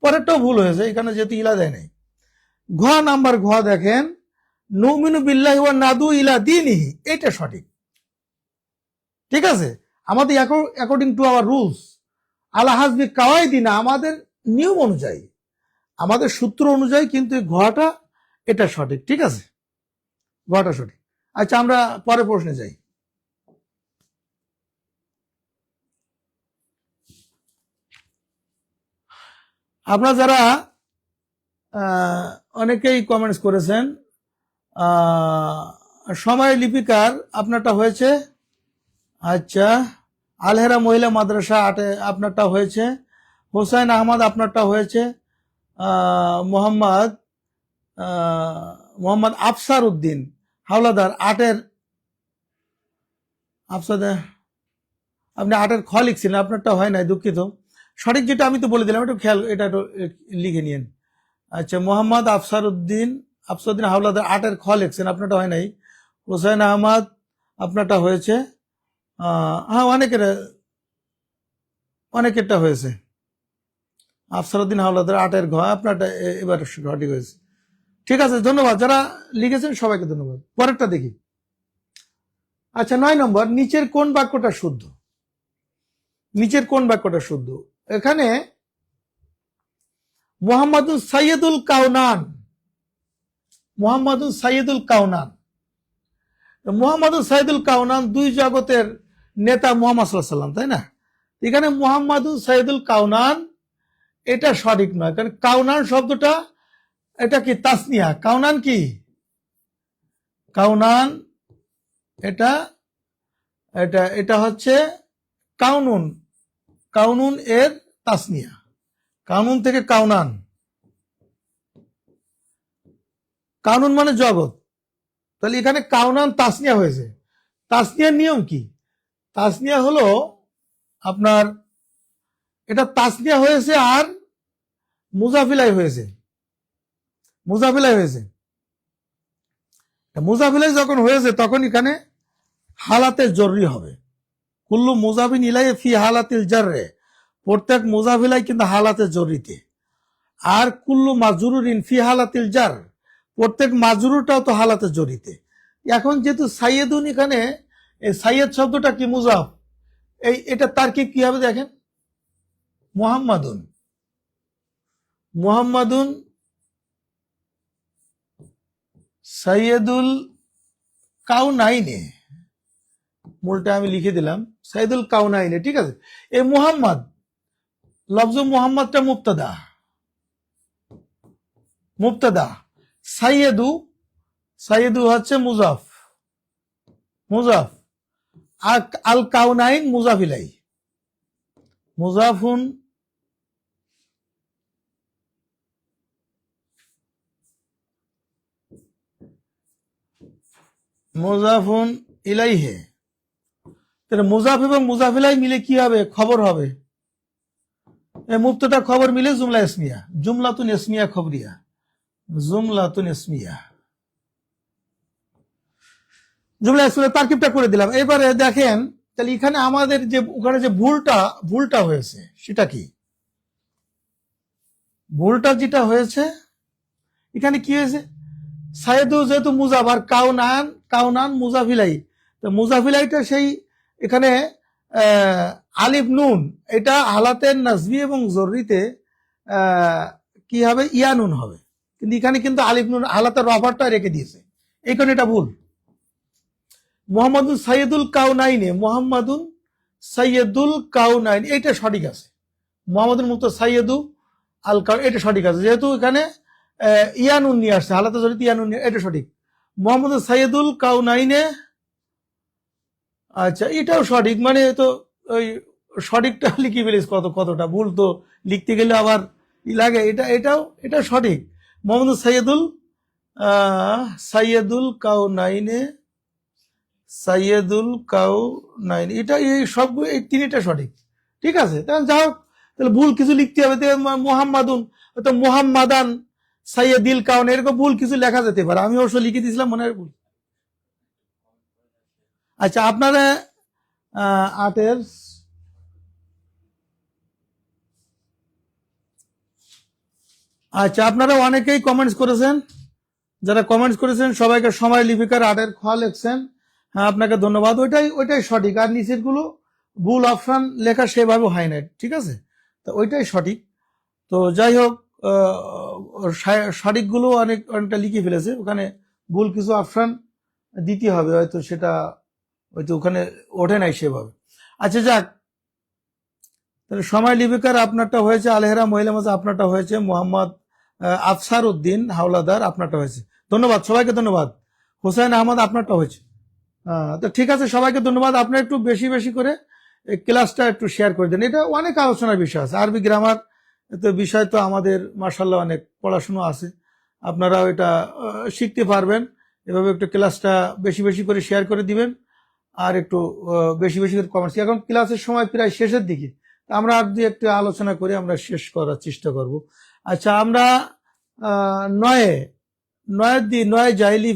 পরেরটাও ভুল হয়েছে, এখানে যেহেতু ইলা দেয় নাই। নাম্বার দেখেন, নুমিনু বিল্লাহি ওয়া নাদু ইলা দীনিহি, এটা সঠিক, ঠিক আছে। আমাদের অ্যাকর্ডিং টু আওয়ার রুলস, আলা হাসবি কাওয়াইদিনা, আমাদের নিয়ম অনুযায়ী, আমাদের সূত্র অনুযায়ী কিন্তু ঘটা এটা সঠিক, ঠিক আছে, ঘটা সঠিক। আচ্ছা, আমরা পরের প্রশ্নে যাই। আপনারা যারা অনেকেই কমেন্টস করেছেন, সময় লিপিকার আপনারটা হয়েছে। আচ্ছা, আলহেরা মহিলা মাদ্রাসা 8 আপনারটা হয়েছে। হোসাইন আহমদ আপনারটা হয়েছে। মোহাম্মদ মোহাম্মদ আফসার উদ্দিন হাওলাদার 8 আফসার, আপনি 8 খ লিখছিলেন, আপনারটা হয় নাই, দুঃখিত। সঠিক যেটা আমি তো বলে দিলাম, একটু খেয়াল, এটা একটু লিখে নিন। আচ্ছা, মোহাম্মদ আফসার উদ্দিন হাওলাদার 8 খ লিখছেন, আপনারটা হয় নাই। হোসেন আহমদ আপনারটা হয়েছে। হ্যাঁ, অনেকেরটা হয়েছে। আফসার উদ্দিন হাওলাদার 8 ঘ, আপনারটা এবার সঠিক হয়েছে। ঠিক আছে, ধন্যবাদ যারা লিখেছেন, সবাইকে ধন্যবাদ। পরেরটা দেখি। আচ্ছা, 9 নম্বর, নিচের কোন বাক্যটা শুদ্ধ? নিচের কোন বাক্যটা শুদ্ধ? এখানে মোহাম্মদুল সাইয়্যিদুল কাউনান, মোহাম্মদুল সাইয়্যিদুল কাউনান, মোহাম্মদুল সাইয়্যিদুল কাউনান দুই জগতের নেতা মুহাম্মদ সাল্লাল্লাহু আলাইহি ওয়াসাল্লাম, তাই না? এখানে মোহাম্মদুল সাইয়্যিদুল কাউনান এটা সঠিক নয়, কারণ কাউনান শব্দটা এটা কি তাসনিয়া। কাউনান কি? কাউনান এটা এটা এটা হচ্ছে কাউনুন, কাউনুন এর তাসনিয়া, কাউনুন থেকে কাউনান। কাউনুন মানে জগৎ, তাহলে এখানে কাউনান তাসনিয়া হয়েছে। তাসনিয়ার নিয়ম কি? তাসনিয়া হলো আপনার, এটা তাসনিয়া হয়েছে আর মুজাফিলাই হয়েছে, মুজাফিলাই হয়েছে। মুজাফিলাই যখন হয়েছে তখন এখানে হালাতে জরুরি হবে। কুল্লু মুজাফিন ইলাই ফি হালাতিল জাররে, প্রত্যেক মুজাফিলাই কিন্তু হালাতে জরুরিতে। আর কুল্লু মাজরুরিন ফি হালাতিল জার, প্রত্যেক মাজরুরটাও তো হালাতে জড়িতে। এখন যেহেতু সাইয়েদুন, এখানে এই সাইয়েদ শব্দটা কি? মুজাফ। এটা তার্কিক কি হবে দেখেন, মুহাম্মাদুন, মুহাম্মাদুন সাইয়েদুল কাউনাইনে, মূলটা আমি লিখে দিলাম, সাইয়েদুল কাউনাইনে, ঠিক আছে। এই মুহাম্মদ লফজ মুহাম্মদটা মুবতাদা, মুবতাদা। সাইয়েদু, সাইয়েদু হচ্ছে মুজাফ, মুজাফ। আল কাউনাইন মুজাফিলাই, মুজাফুন মুজাফুন ইলাইহে। তাহলে মুজাফ এবং মুজাফিলাই মিলে কি হবে? খবর হবে। মুবতাদা খবর মিলে জুমলা ইসমিয়া, জুমলাতুন ইসমিয়া খবরিয়া, জুমলাতুন ইসমিয়া, জুমলা ইসমিয়া। তারকিবটা করে দিলাম। এবারে দেখেন, তাহলে এখানে আমাদের যে ওখানে যে ভুলটা হয়েছে সেটা কি? ভুলটা যেটা হয়েছে, এখানে কি হয়েছে? সাইয়েদু যেহেতু মুজাফ, আর কাউনান, কাউনান মুজাফিলাই, তো মুজাফিলাইটা সেই এখানে আলিফ নুন, এটা হালাতের নাজবি এবং জরুরিতে কি হবে? ইয়ানুন হবে। কিন্তু এখানে কিন্তু আলিফ নুন হালাতের রফারটা রেখে দিয়েছে, এই কারণে এটা ভুল। মোহাম্মদুল সাইয়েদুল কাউনাইনে, মোহাম্মদুল সাইয়েদুল কাউনাইন, এটা সঠিক আছে। মোহাম্মদুল মুক্ত সাইয়েদু আল কাউন, এটা সঠিক আছে, যেহেতু এখানে ইয়ানুন নিয়ে আসছে, হালাতে জড়িত ইয়ানুন, এটা সঠিক। মোহাম্মদ সাইয়েদুল কাউনাইনে, আচ্ছা এটাও সঠিক, মানে তো ওই সঠিকটা লিখে ফেলিস, কতটা ভুল তো লিখতে গেলে আবার লাগে। এটা সঠিক। মোহাম্মদ সাইয়েদুল কাউনাইনে, সাইয়েদুল কাউনাইন, এটা এই সবগুলো, এই তিনটা সঠিক, ঠিক আছে। তাহলে যা হোক, তাহলে ভুল কিছু লিখতে হবে। মোহাম্মাদুন, তো মোহাম্মাদান সাইয়েদিল কাউন, এরকম ভুল কিছু লেখা যেতে পারে, আমি অবশ্য লিখে দিয়েছিলাম, মনে হয় ভুল। আচ্ছা, আপনারা 8-এর আচ্ছা, আপনারা অনেকেই কমেন্টস করেছেন, যারা কমেন্টস করেছেন সবাইকে সময় লিপিকার 8-এর খ লিখছেন, হ্যাঁ আপনাকে ধন্যবাদ। ওইটাই সঠিক, আর নিচের গুলো ভুল অপশন লেখা সেভাবে হয় না, ঠিক আছে, তো ওইটাই সঠিক। তো যাই হোক, সঠিকগুলো অনেকটা লিখে ফেলেছে, ওখানে ভুল কিছু অপশন দিতে হবে, হয়তো সেটা হয়তো ওখানে ওঠে নাই সেভাবে। আচ্ছা যাক, তাহলে সময় লিপিকার আপনারটা হয়েছে, আলহেরা মহিলা মাঝে আপনারটা হয়েছে, মোহাম্মদ আফসার উদ্দিন হাওলাদার আপনারটা হয়েছে। ধন্যবাদ সবাইকে, ধন্যবাদ। হোসেন আহমদ আপনারটা হয়েছে। তো ঠিক আছে, সবাইকে ধন্যবাদ। আপনারা একটু বেশি বেশি করে এই ক্লাসটা একটু শেয়ার করে দেন। এটা অনেক আলোচনার বিষয় আছে, আরবি গ্রামার তো বিষয় তো আমাদের মাশাআল্লাহ অনেক পড়াশোনা আছে, আপনারাও এটা শিখতে পারবেন। এভাবে একটু ক্লাসটা বেশি বেশি করে শেয়ার করে দিবেন, আর একটু বেশি বেশি করে কমেন্টস। এখন ক্লাসের সময় প্রায় শেষের দিকে, আমরা আর দিয়ে একটু আলোচনা করে আমরা শেষ করার চেষ্টা করব। আচ্ছা, আমরা নয় জাইলি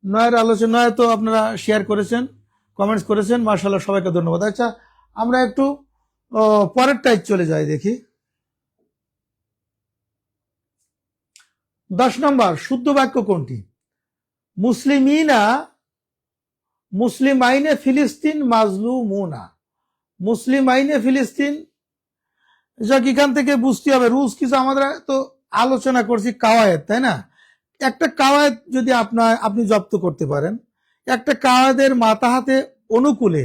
নয়ের আলোচনা তো আপনারা শেয়ার করেছেন, কমেন্টস করেছেন, মাশাআল্লাহ সবাইকে ধন্যবাদ। আচ্ছা, আমরা একটু পরের টাইপ চলে যাই, দেখি 10 নম্বর শুদ্ধ বাক্য কোনটি? মুসলিমাইনে ফিলিস্তিন মাজলুমুনা। মুসলিমাইনে ফিলিস্তিন, যাক এখান থেকে বুঝতে হবে রুলস কিছু। আমাদের তো আলোচনা করছি কাওয়ায়েদ, তাই না? একটা কাওয়ায়েদ যদি আপনি জব্দ করতে পারেন, একটা কাওয়ায়েদের মাথা হাতে অনুকূলে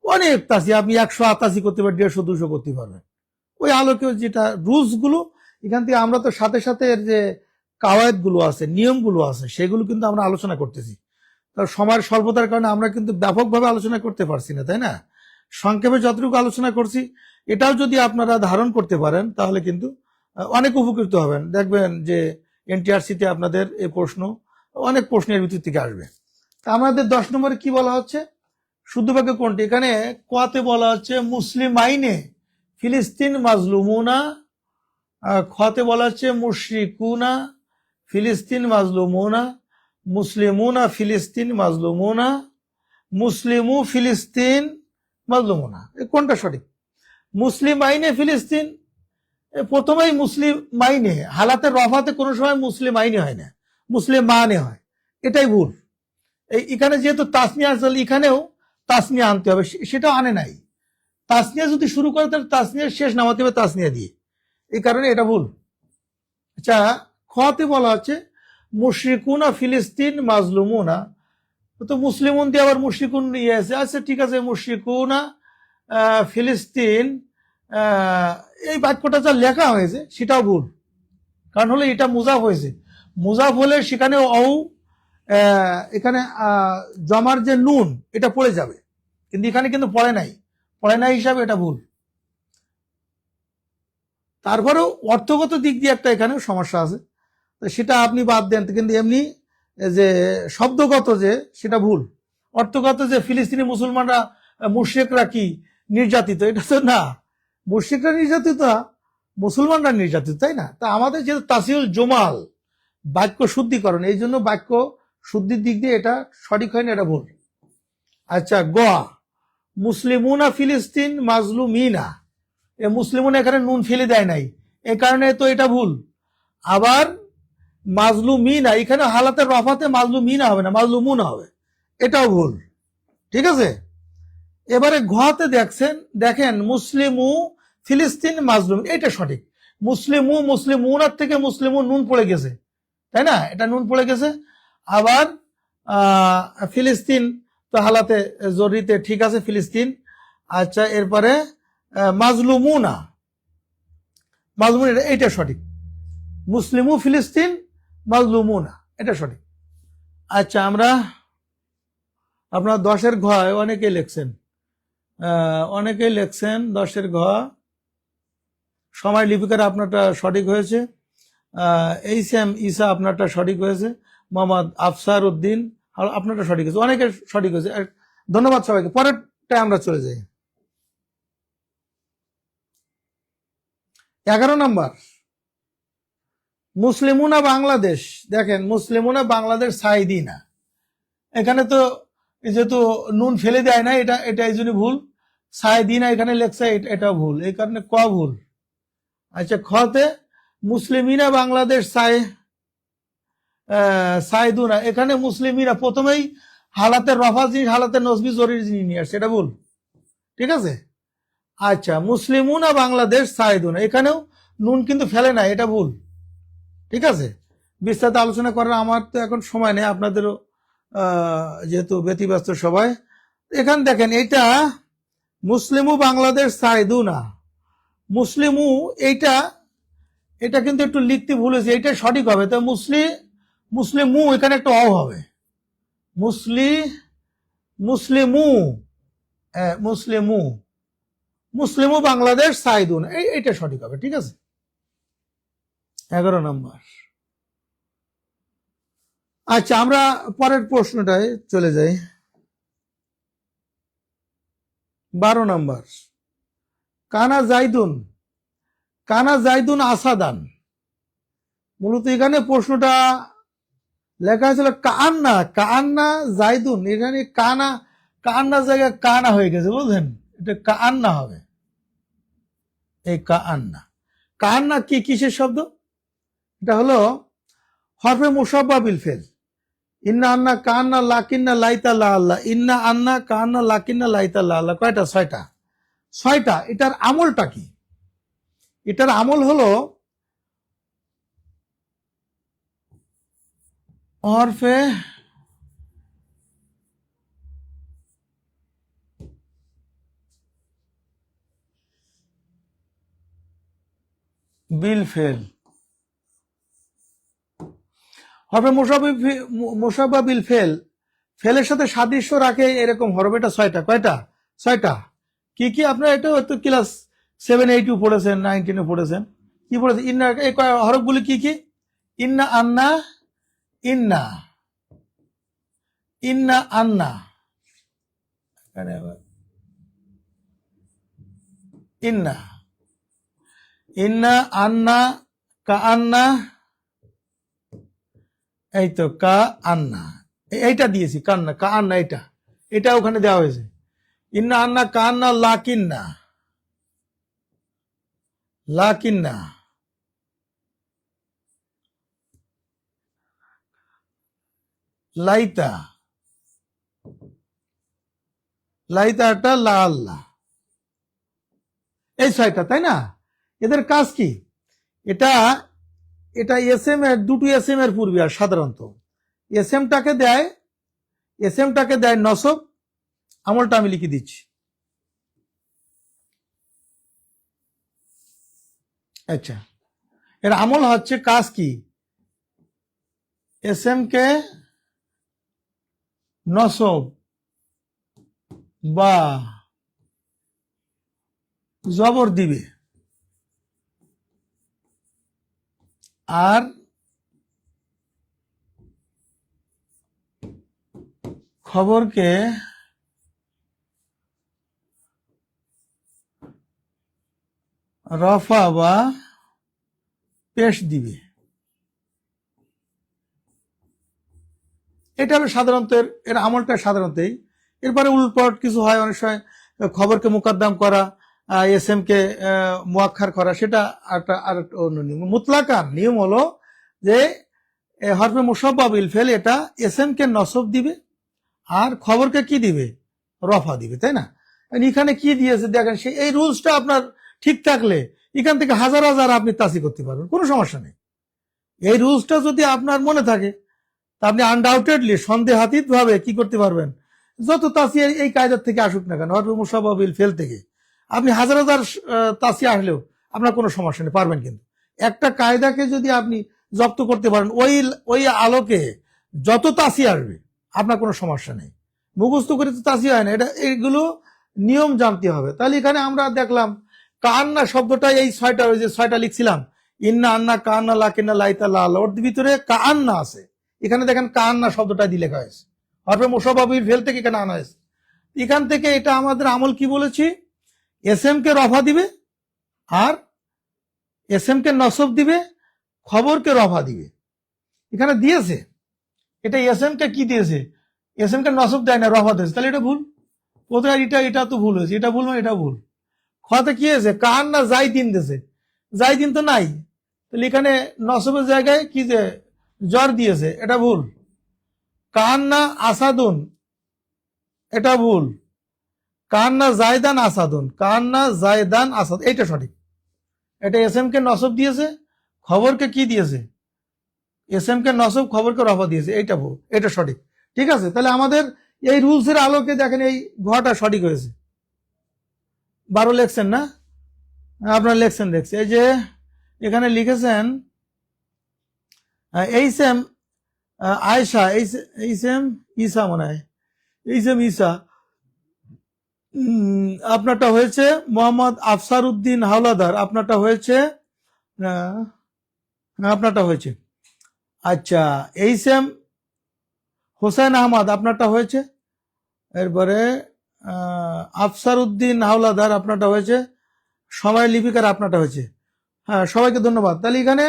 অনেক তাসি, আপনি 188 করতে পারেন, 150 200 করতে পারবেন। ওই আলোকে যেটা রুলস গুলো এখান থেকে আমরা তো সাথে সাথে এর যে কাওয়ায়েদ গুলো আছে, নিয়মগুলো আছে, সেগুলো কিন্তু আমরা আলোচনা করতেছি। তার সময়ের স্বল্পতার কারণে আমরা কিন্তু ব্যাপকভাবে আলোচনা করতে পারছি না, তাই না? সংক্ষেপে যতটুকু আলোচনা করছি, এটাও যদি আপনারা ধারণ করতে পারেন তাহলে কিন্তু অনেক উপকৃত হবেন। দেখবেন যে এনটিআরসিতে আপনাদের এই প্রশ্ন, অনেক প্রশ্নের ভিতর থেকে আসবে। তা আমাদের 10 নম্বরে কি বলা হচ্ছে? শুদ্ধ বাক্য কোনটি? এখানে কোয়াতে বলা হচ্ছে মুসলিমাইনে ফিলিস্তিন মাজলুমুনা, খতে বলা হচ্ছে মুশরিকুনা ফিলিস্তিন মাজলুমুনা, মুসলিমুনা ফিলিস্তিন মাজলুমুনা, মুসলিমু ফিলিস্তিন মাজলুমুনা। কোনটা সঠিক? মুসলিম আইনে ফিলিস্তিন, প্রথমেই মুসলিম মাইনে, হালাতের রফাতে কোনো সময় মুসলিম আইনে হয় না, মুসলিম মানে হয়, এটাই ভুল। এখানে যেহেতু তাসনিয়া আসলে এখানেও তাসনিয়া আনতে হবে, সেটা আনে নাই। তাসনিয়া যদি শুরু করে তাহলে তাসনিয়ার শেষ নামাতে হবে তাসনিয়া দিয়ে, এই কারণে এটা ভুল। আচ্ছা, খতে বলা হচ্ছে মুশরিকুনা ফিলিস্তিন মাজলুমুনা, তো মুসলিমুন দিয়ে আবার মুশরিকুন নিয়ে আছে। আচ্ছা ঠিক আছে, মুশরিকুনা ফিলিস্তিন, এই বাক্যটা যা লেখা হয়েছে সেটাও ভুল। কারণ হলো এটা মুজাফ হয়েছে, মুজাফ হলে সেখানে এখানে জমার যে নুন এটা পড়ে যাবে, কিন্তু এখানে কিন্তু পড়ে নাই হিসাবে এটা ভুল। তারপরেও অর্থগত দিক দিয়ে একটা এখানেও সমস্যা আছে, সেটা আপনি বাদ দেন, কিন্তু এমনি যে শব্দগত যে সেটা ভুল। অর্থগত যে ফিলিস্তিনি মুসলমানরা মুশরিকরা কি নির্যাতিত, এটা তো না, মুশরিকরা নির্যাতিত না, মুসলমানরা নির্যাতিত, তাই না? তা আমাদের যে তাসিউল জমাল বাক্য শুদ্ধিকরণ, এই জন্য বাক্য শুদ্ধির দিক দিয়ে এটা সঠিক হয়নি, এটা ভুল। আচ্ছা, গোয়া মুসলিমুনা ফিলিস্তিন মাজলুমিনা, এ মুসলিমুনা এখানে নুন ফেলে দেয় নাই, এ কারণে তো এটা ভুল। আবার মাজলুমিনা, এখানে হালাতের রফাতে মাজলুমিনা হবে না, মাজলুমুনা হবে, এটাও ভুল। ঠিক আছে, এবারে ঘতে দেখেন মুসলিমু ফিলিস্তিন মাজলুম, এটা সঠিক। মুসলিমুনার থেকে মুসলিমু নুন পড়ে গেছে, তাই না? এটা নুন পড়ে গেছে। আবার ফিলিস্তিন তো হালাতে জরিতে, ঠিক আছে, ফিলিস্তিন। আচ্ছা, এরপরে মাজলুমুনা, এইটা সঠিক। মুসলিমু ফিলিস্তিন মাজলুমুনা, এটা সঠিক। আচ্ছা, আমরা আপনার 10-এর ঘয় অনেকেই লিখছেন, 10-এর ঘ সময় লিপিকার আপনারটা সঠিক হয়েছে, এইচএম ঈসা আপনারটা সঠিক হয়েছে, মোহাম্মদ আফসার উদ্দিন আপনারটা সঠিক হয়েছে, অনেকের সঠিক হয়েছে। ধন্যবাদ সবাইকে। পরেরটা আমরা চলে যাই। 11 নম্বর মুসলিমুনা বাংলাদেশ। দেখেন মুসলিমুনা বাংলাদেশ সাইদিনা, এখানে তো যেহেতু নুন ফেলে দেয় না, এটা এই জন্য ভুল। সাইদিনা এখানে লেখছে, এটাও ভুল, এই কারণে ক ভুল। আচ্ছা, খতে মুসলিমিনা বাংলাদেশ সাইদুনা, এখানে মুসলিমিনা প্রথমেই হালাতের রফা জিনিস, হালাতের নসবি জরির জিনিস নিয়ে আসছে, এটা ভুল। ঠিক আছে। আচ্ছা, মুসলিমুনা বাংলাদেশ সাইদুনা, এখানেও নুন কিন্তু ফেলে না, এটা ভুল। ঠিক আছে, বিস্তারিত আলোচনা করার আমার তো এখন সময় নেই, আপনাদেরও যেহেতু ব্যতিব্যস্ত সবাই। এখানে দেখেন, এটা মুসলিমু বাংলাদেশ সাইদুনা, মুসলিমু, এইটা এটা কিন্তু একটু লিখতে ভুল হয়েছে, এইটা সঠিক হবে। তো মুসলিমু এখানে একটা অ হবে, মুসলিমু, মুসলিমু, মুসলিমু বাংলাদেশ সাইদুন, এইটা সঠিক হবে। ঠিক আছে, 11 নম্বর। আচ্ছা, আমরা পরের প্রশ্নটায় চলে যাই। 12 নম্বর, কানা জাইদুন আসাদান। মূলত এখানে প্রশ্নটা লেখা হয়েছিল কান্না জাইদুন, এখানে কান্না জায়গায় কানা হয়ে গেছে, বুঝলেন? এটা কান্না হবে, এই কান্না কি কিসের শব্দ? এটা হলো হরফে মুসাব্বা বিল ফেল। ইন্না আন্না কান্না লাকিন্না লাইতা লা আল্লাহ, ইন্না আন্না কান্না লাকিন্না লাইতা লা আল্লাহ। কয়টা? 6টা। এটার আমলটা কি? এটার আমল হলো হরফে বিল ফেল, হরফে মুসাব্বা বিল ফেল, ফেলের সাথে সাদৃশ্য রাখে এরকম হরফ। এটা 6টা। কয়টা? 6টা। কি কি? আপনারা এটা হয়তো ক্লাস 7, 8 পড়েছেন, 9, 10 পড়েছেন। কি পড়েছেন? ইন্না, এই হরফগুলি কি কি? ইন্না আন্না, ইন্না আন্না, ইন্না আন্না, কা আন্না, এই তো কা আন্না, এইটা দিয়েছি, কান্না কা আন্না, এটা ওখানে দেওয়া হয়েছে। ইন্না আন্না কা আন্না লাকিন্না, লাইতা, একটা লা আল্লাহ, এই 6টা, তাই না? এদের কাজ কি? এটা এসএম এর, দুটো এসএম এর পূর্বে আর সাধারণত এসএমটাকে দেয় নসব। আমলটা আমি লিখে দিচ্ছি। আচ্ছা, এর আমল হচ্ছে, কাজ কি? এসএম কে নসব বা জবর দিবে, আর খবরকে রফা বা পেশ দিবে। এটা হলো সাধারণত এর আমলটা সাধারণতই। এরপরে উল্টপাল্ট কিছু হয়, অনেক সময় খবরকে মুকদ্দম করা, এসএম কে মুআক্খার করা, সেটা আর অন্য নিয়ম। মুতলাকান নিয়ম হলো যে হরফে মুসাব্বা বিল ফেল, এটা এসএম কে নসব দিবে আর খবরকে কি দিবে? রফা দিবে, তাই না? এখানে কি দিয়েছে দেখেন, এই রুলসটা আপনার ঠিক থাকলে এখান থেকে হাজার হাজার আপনি তাসি করতে পারবেন, কোনো সমস্যা নেই। এই রুলসটা যদি আপনার মনে থাকে, তা আপনি আনডাউটেডলি সন্দেহাতীত ভাবে কি করতে পারবেন, যত তাসি এই কায়দার থেকে আসুক না কেন, হরফে মুসাব্বা বিল ফেল থেকে আপনি হাজার হাজার তাসি আসলেও আপনার কোনো সমস্যা নেই, পারবেন। কিন্তু একটা কায়দাকে যদি আপনি জব্দ করতে পারেন, ওই আলোকে যত তাসি আসবে আপনার কোনো সমস্যা নেই। মুখস্থ করে তো তাসি হয় না, এইগুলো নিয়ম জানতে হবে। তাহলে এখানে আমরা দেখলাম কান্না শব্দটা, এই 6টা, ওই যে 6টা লিখছিলাম, ইন্না আন্না কান্না লাকিন্না লাইতা লা, ওর ভিতরে কান্না আছে। এখানে দেখেন কান্না শব্দটা দিয়ে লেখা হয়েছে, হরফে মুসাব্বা বিল ফেল থেকে এখানে আনা হয়েছে। এখান থেকে এটা আমাদের আমল কি বলেছি? এসএম কে রফা দিবে আর এসএম কে নসব দিবে, খবরকে রফা দিবে। এখানে দিয়েছে, এটা এসএম কে কি দিয়েছে? এসএম কে নসব দেয় না, রফা দিয়েছে। তাহলে এটা ভুল কোথায়? এটা তো ভুল হয়েছে, এটা ভুল, এটা ভুল। খতে কি হয়েছে? কান্না জাইদিন দিয়েছে, জাইদিন তো নাই, তাহলে এখানে নসবের জায়গায় কি যে জ্বর দিয়েছে, এটা ভুল। কান্না আসাদুন, এটা ভুল। কান্না জায়দান আসাদুন, কান্না জায়দান আসাদ, এইটা সঠিক। এটা এসএম কে নসব দিয়েছে, খবরকে কি দিয়েছে? এসএম কে নসব, খবরকে রফা দিয়েছে, এইটা ভুল, এটা সঠিক। ঠিক আছে, তাহলে আমাদের এই রুলসের আলোকে দেখেন এই ঘটা সঠিক হয়েছে। 12 লেখছেন না? আপনার লিখছেন দেখছি, এই যে এখানে লিখেছেন H M Ayesha, H M Isa মনে হয়, এইচ এম ঈসা। আপনারটা হয়েছে মোহাম্মদ আফসার উদ্দিন হাওলাদার, আপনারটা হয়েছে আপনারটা হয়েছে। আচ্ছা, এইচ এম হোসেন আহমদ, আপনারটা হয়েছে। এরপরে আফসার উদ্দিন হাওলাদার, আপনারটা হয়েছে। সময় লিপিকার, আপনারটা হয়েছে। হ্যাঁ, সবাইকে ধন্যবাদ। তাহলে এখানে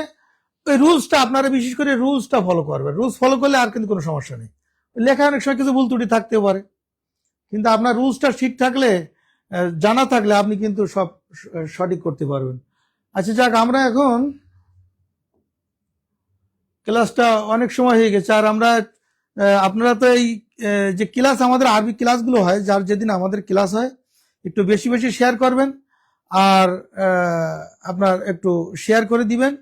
ওই রুলসটা আপনারা বিশেষ করে রুলসটা ফলো করবেন। রুলস ফলো করলে আর কিন্তু কোনো সমস্যা নেই। লেখা অনেক সময় কিছু ভুল ত্রুটি থাকতেও পারে, কিন্তু আপনার রুলসটা ঠিক থাকলে, জানা থাকলে আপনি কিন্তু সব সঠিক করতে পারবেন। আচ্ছা যাক, আমরা এখন ক্লাসটা অনেক সময় হয়ে গেছে, আর আমরা আপনারা তো এই যে ক্লাস, আমাদের আরবি ক্লাসগুলো হয়, যার যেদিন আমাদের ক্লাস হয় একটু বেশি বেশি শেয়ার করবেন, আর আপনার একটু শেয়ার করে দিবেন,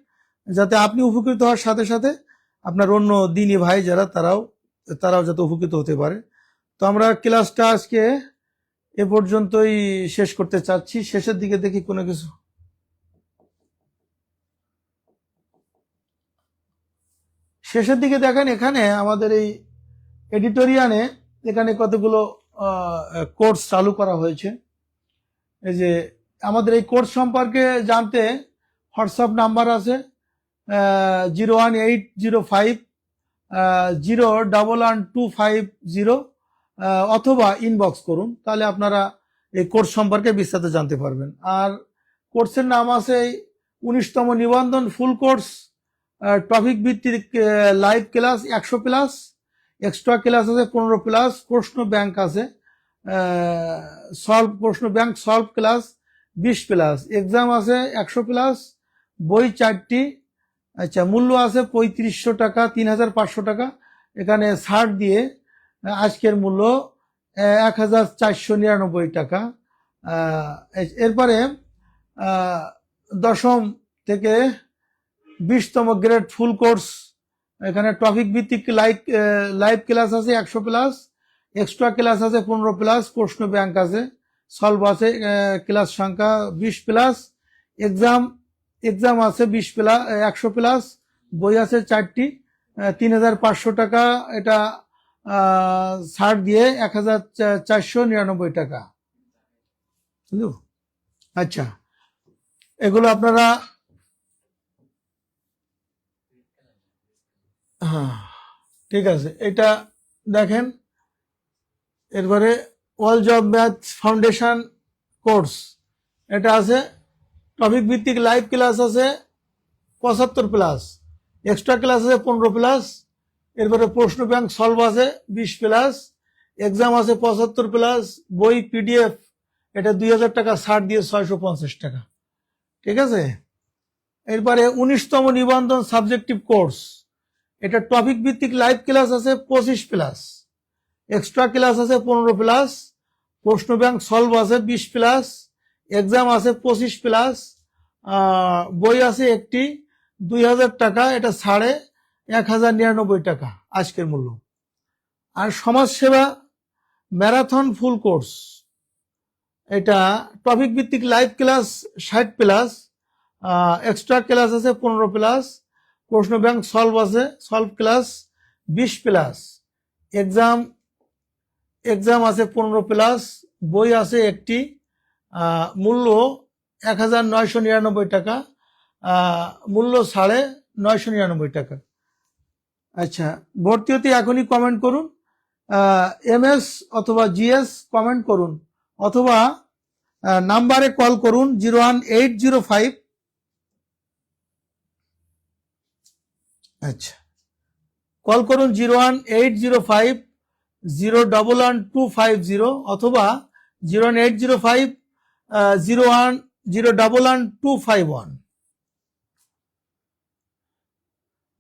যাতে আপনি উপকৃত হওয়ার সাথে সাথে আপনার অন্য দিনী ভাই যারা তারাও যাতে উপকৃত হতে পারে। তো আমরা ক্লাসটা আজকে এ পর্যন্তই শেষ করতে চাচ্ছি। শেষের দিকে দেখি কোনো কিছু, শেষের দিকে দেখেন এখানে আমাদের এই এডিটোরিয়ালে এখানে কতগুলো কোর্স চালু করা হয়েছে। এই যে আমাদের এই কোর্স সম্পর্কে জানতে হোয়াটসঅ্যাপ নাম্বার আছে 01805 01125 অথবা ইনবক্স করুন, তাহলে আপনারা এই কোর্স সম্পর্কে বিস্তারিত জানতে পারবেন। আর কোর্সের নাম আছে 19তম নিবন্ধন ফুল কোর্স, টপিক ভিত্তিক লাইভ ক্লাস 100+, এক্সট্রা ক্লাস আছে 15+, প্রশ্ন ব্যাংক আছে, প্রশ্ন ব্যাংক সলভ ক্লাস 20+, এক্সাম আছে 100+, বই 4টি। আচ্ছা, মূল্য আছে 3500 টাকা, 3500 টাকা। এখানে ছাড় দিয়ে আজকের মূল্য 1499 টাকা। এরপরে 10ম থেকে 20তম গ্রেড ফুল কোর্স, এখানে টপিক ভিত্তিক লাইভ ক্লাস আছে 100+, এক্সট্রা ক্লাস আছে 15+, প্রশ্ন ব্যাংক আছে, সলভ আছে ক্লাস সংখ্যা 20+, এক্সাম আছে 100+, বই আছে 4টি, 3500 টাকা। এটা ছাড় দিয়ে 1499 টাকা। আচ্ছা, এগুলো আপনারা, হ্যাঁ ঠিক আছে, এটা দেখেন। এরপরে all job math foundation course, এটা আছে টপিক ভিত্তিক লাইভ ক্লাস আছে 75+, এক্সট্রা ক্লাস আছে 15+, এরপরে প্রশ্ন ব্যাংক সলভ আছে 20+, এক্সাম আছে 75+, বই পিডিএফ এটা 2000 টাকা ছাড় দিয়ে 650 টাকা। ঠিক আছে। এরপরে 19তম নিবন্ধন সাবজেক্টিভ কোর্স, এটা টপিক ভিত্তিক লাইভ ক্লাস আছে 25+, এক্সট্রা ক্লাস আছে 15+, প্রশ্ন ব্যাংক সলভ আছে 20+, এক্সাম আছে 25+, বই আছে একটি, 2000 টাকা, এটা ছাড়ে 1099 টাকা আজকের মূল্য। আর সমাজসেবা ম্যারাথন ফুল কোর্স, এটা টপিক ভিত্তিক লাইভ ক্লাস 60+, এক্সট্রা ক্লাস আছে 15+, প্রশ্ন ব্যাংক সলভ আছে সলভ ক্লাস 20+, এক্সাম আছে 15+, বই আছে একটি, মূল্য 1999 টাকা, মূল্য ছাড়ে 999 টাকা। আচ্ছা, ভর্তি হতে এখনই কমেন্ট করুন, MS অথবা GS কমেন্ট করুন, অথবা নাম্বারে কল করুন 01805। আচ্ছা, কল করুন 01805 0111250 অথবা 01805 0111251।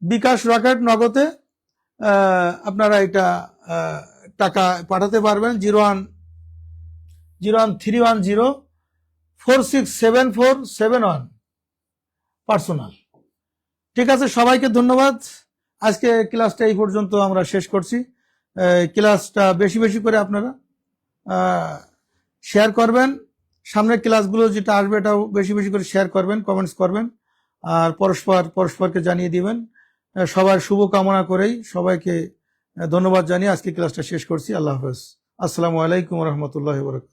বিকাশ রকেট নগদে আপনারা এটা টাকা পাঠাতে পারবেন 01310467471 পার্সোনাল। ঠিক আছে, সবাইকে ধন্যবাদ। আজকে ক্লাসটা এই পর্যন্ত আমরা শেষ করছি। ক্লাসটা বেশি বেশি করে আপনারা শেয়ার করবেন, সামনের ক্লাসগুলো যেটা আসবে এটাও বেশি বেশি করে শেয়ার করবেন, কমেন্টস করবেন, আর পরস্পরকে জানিয়ে দিবেন। সবার শুভ কামনা করেই সবাইকে ধন্যবাদ জানিয়ে আজকে ক্লাসটা শেষ করছি। আল্লাহ হাফেজ। আসসালামু আলাইকুম রহমতুল্লাহ বরকাত।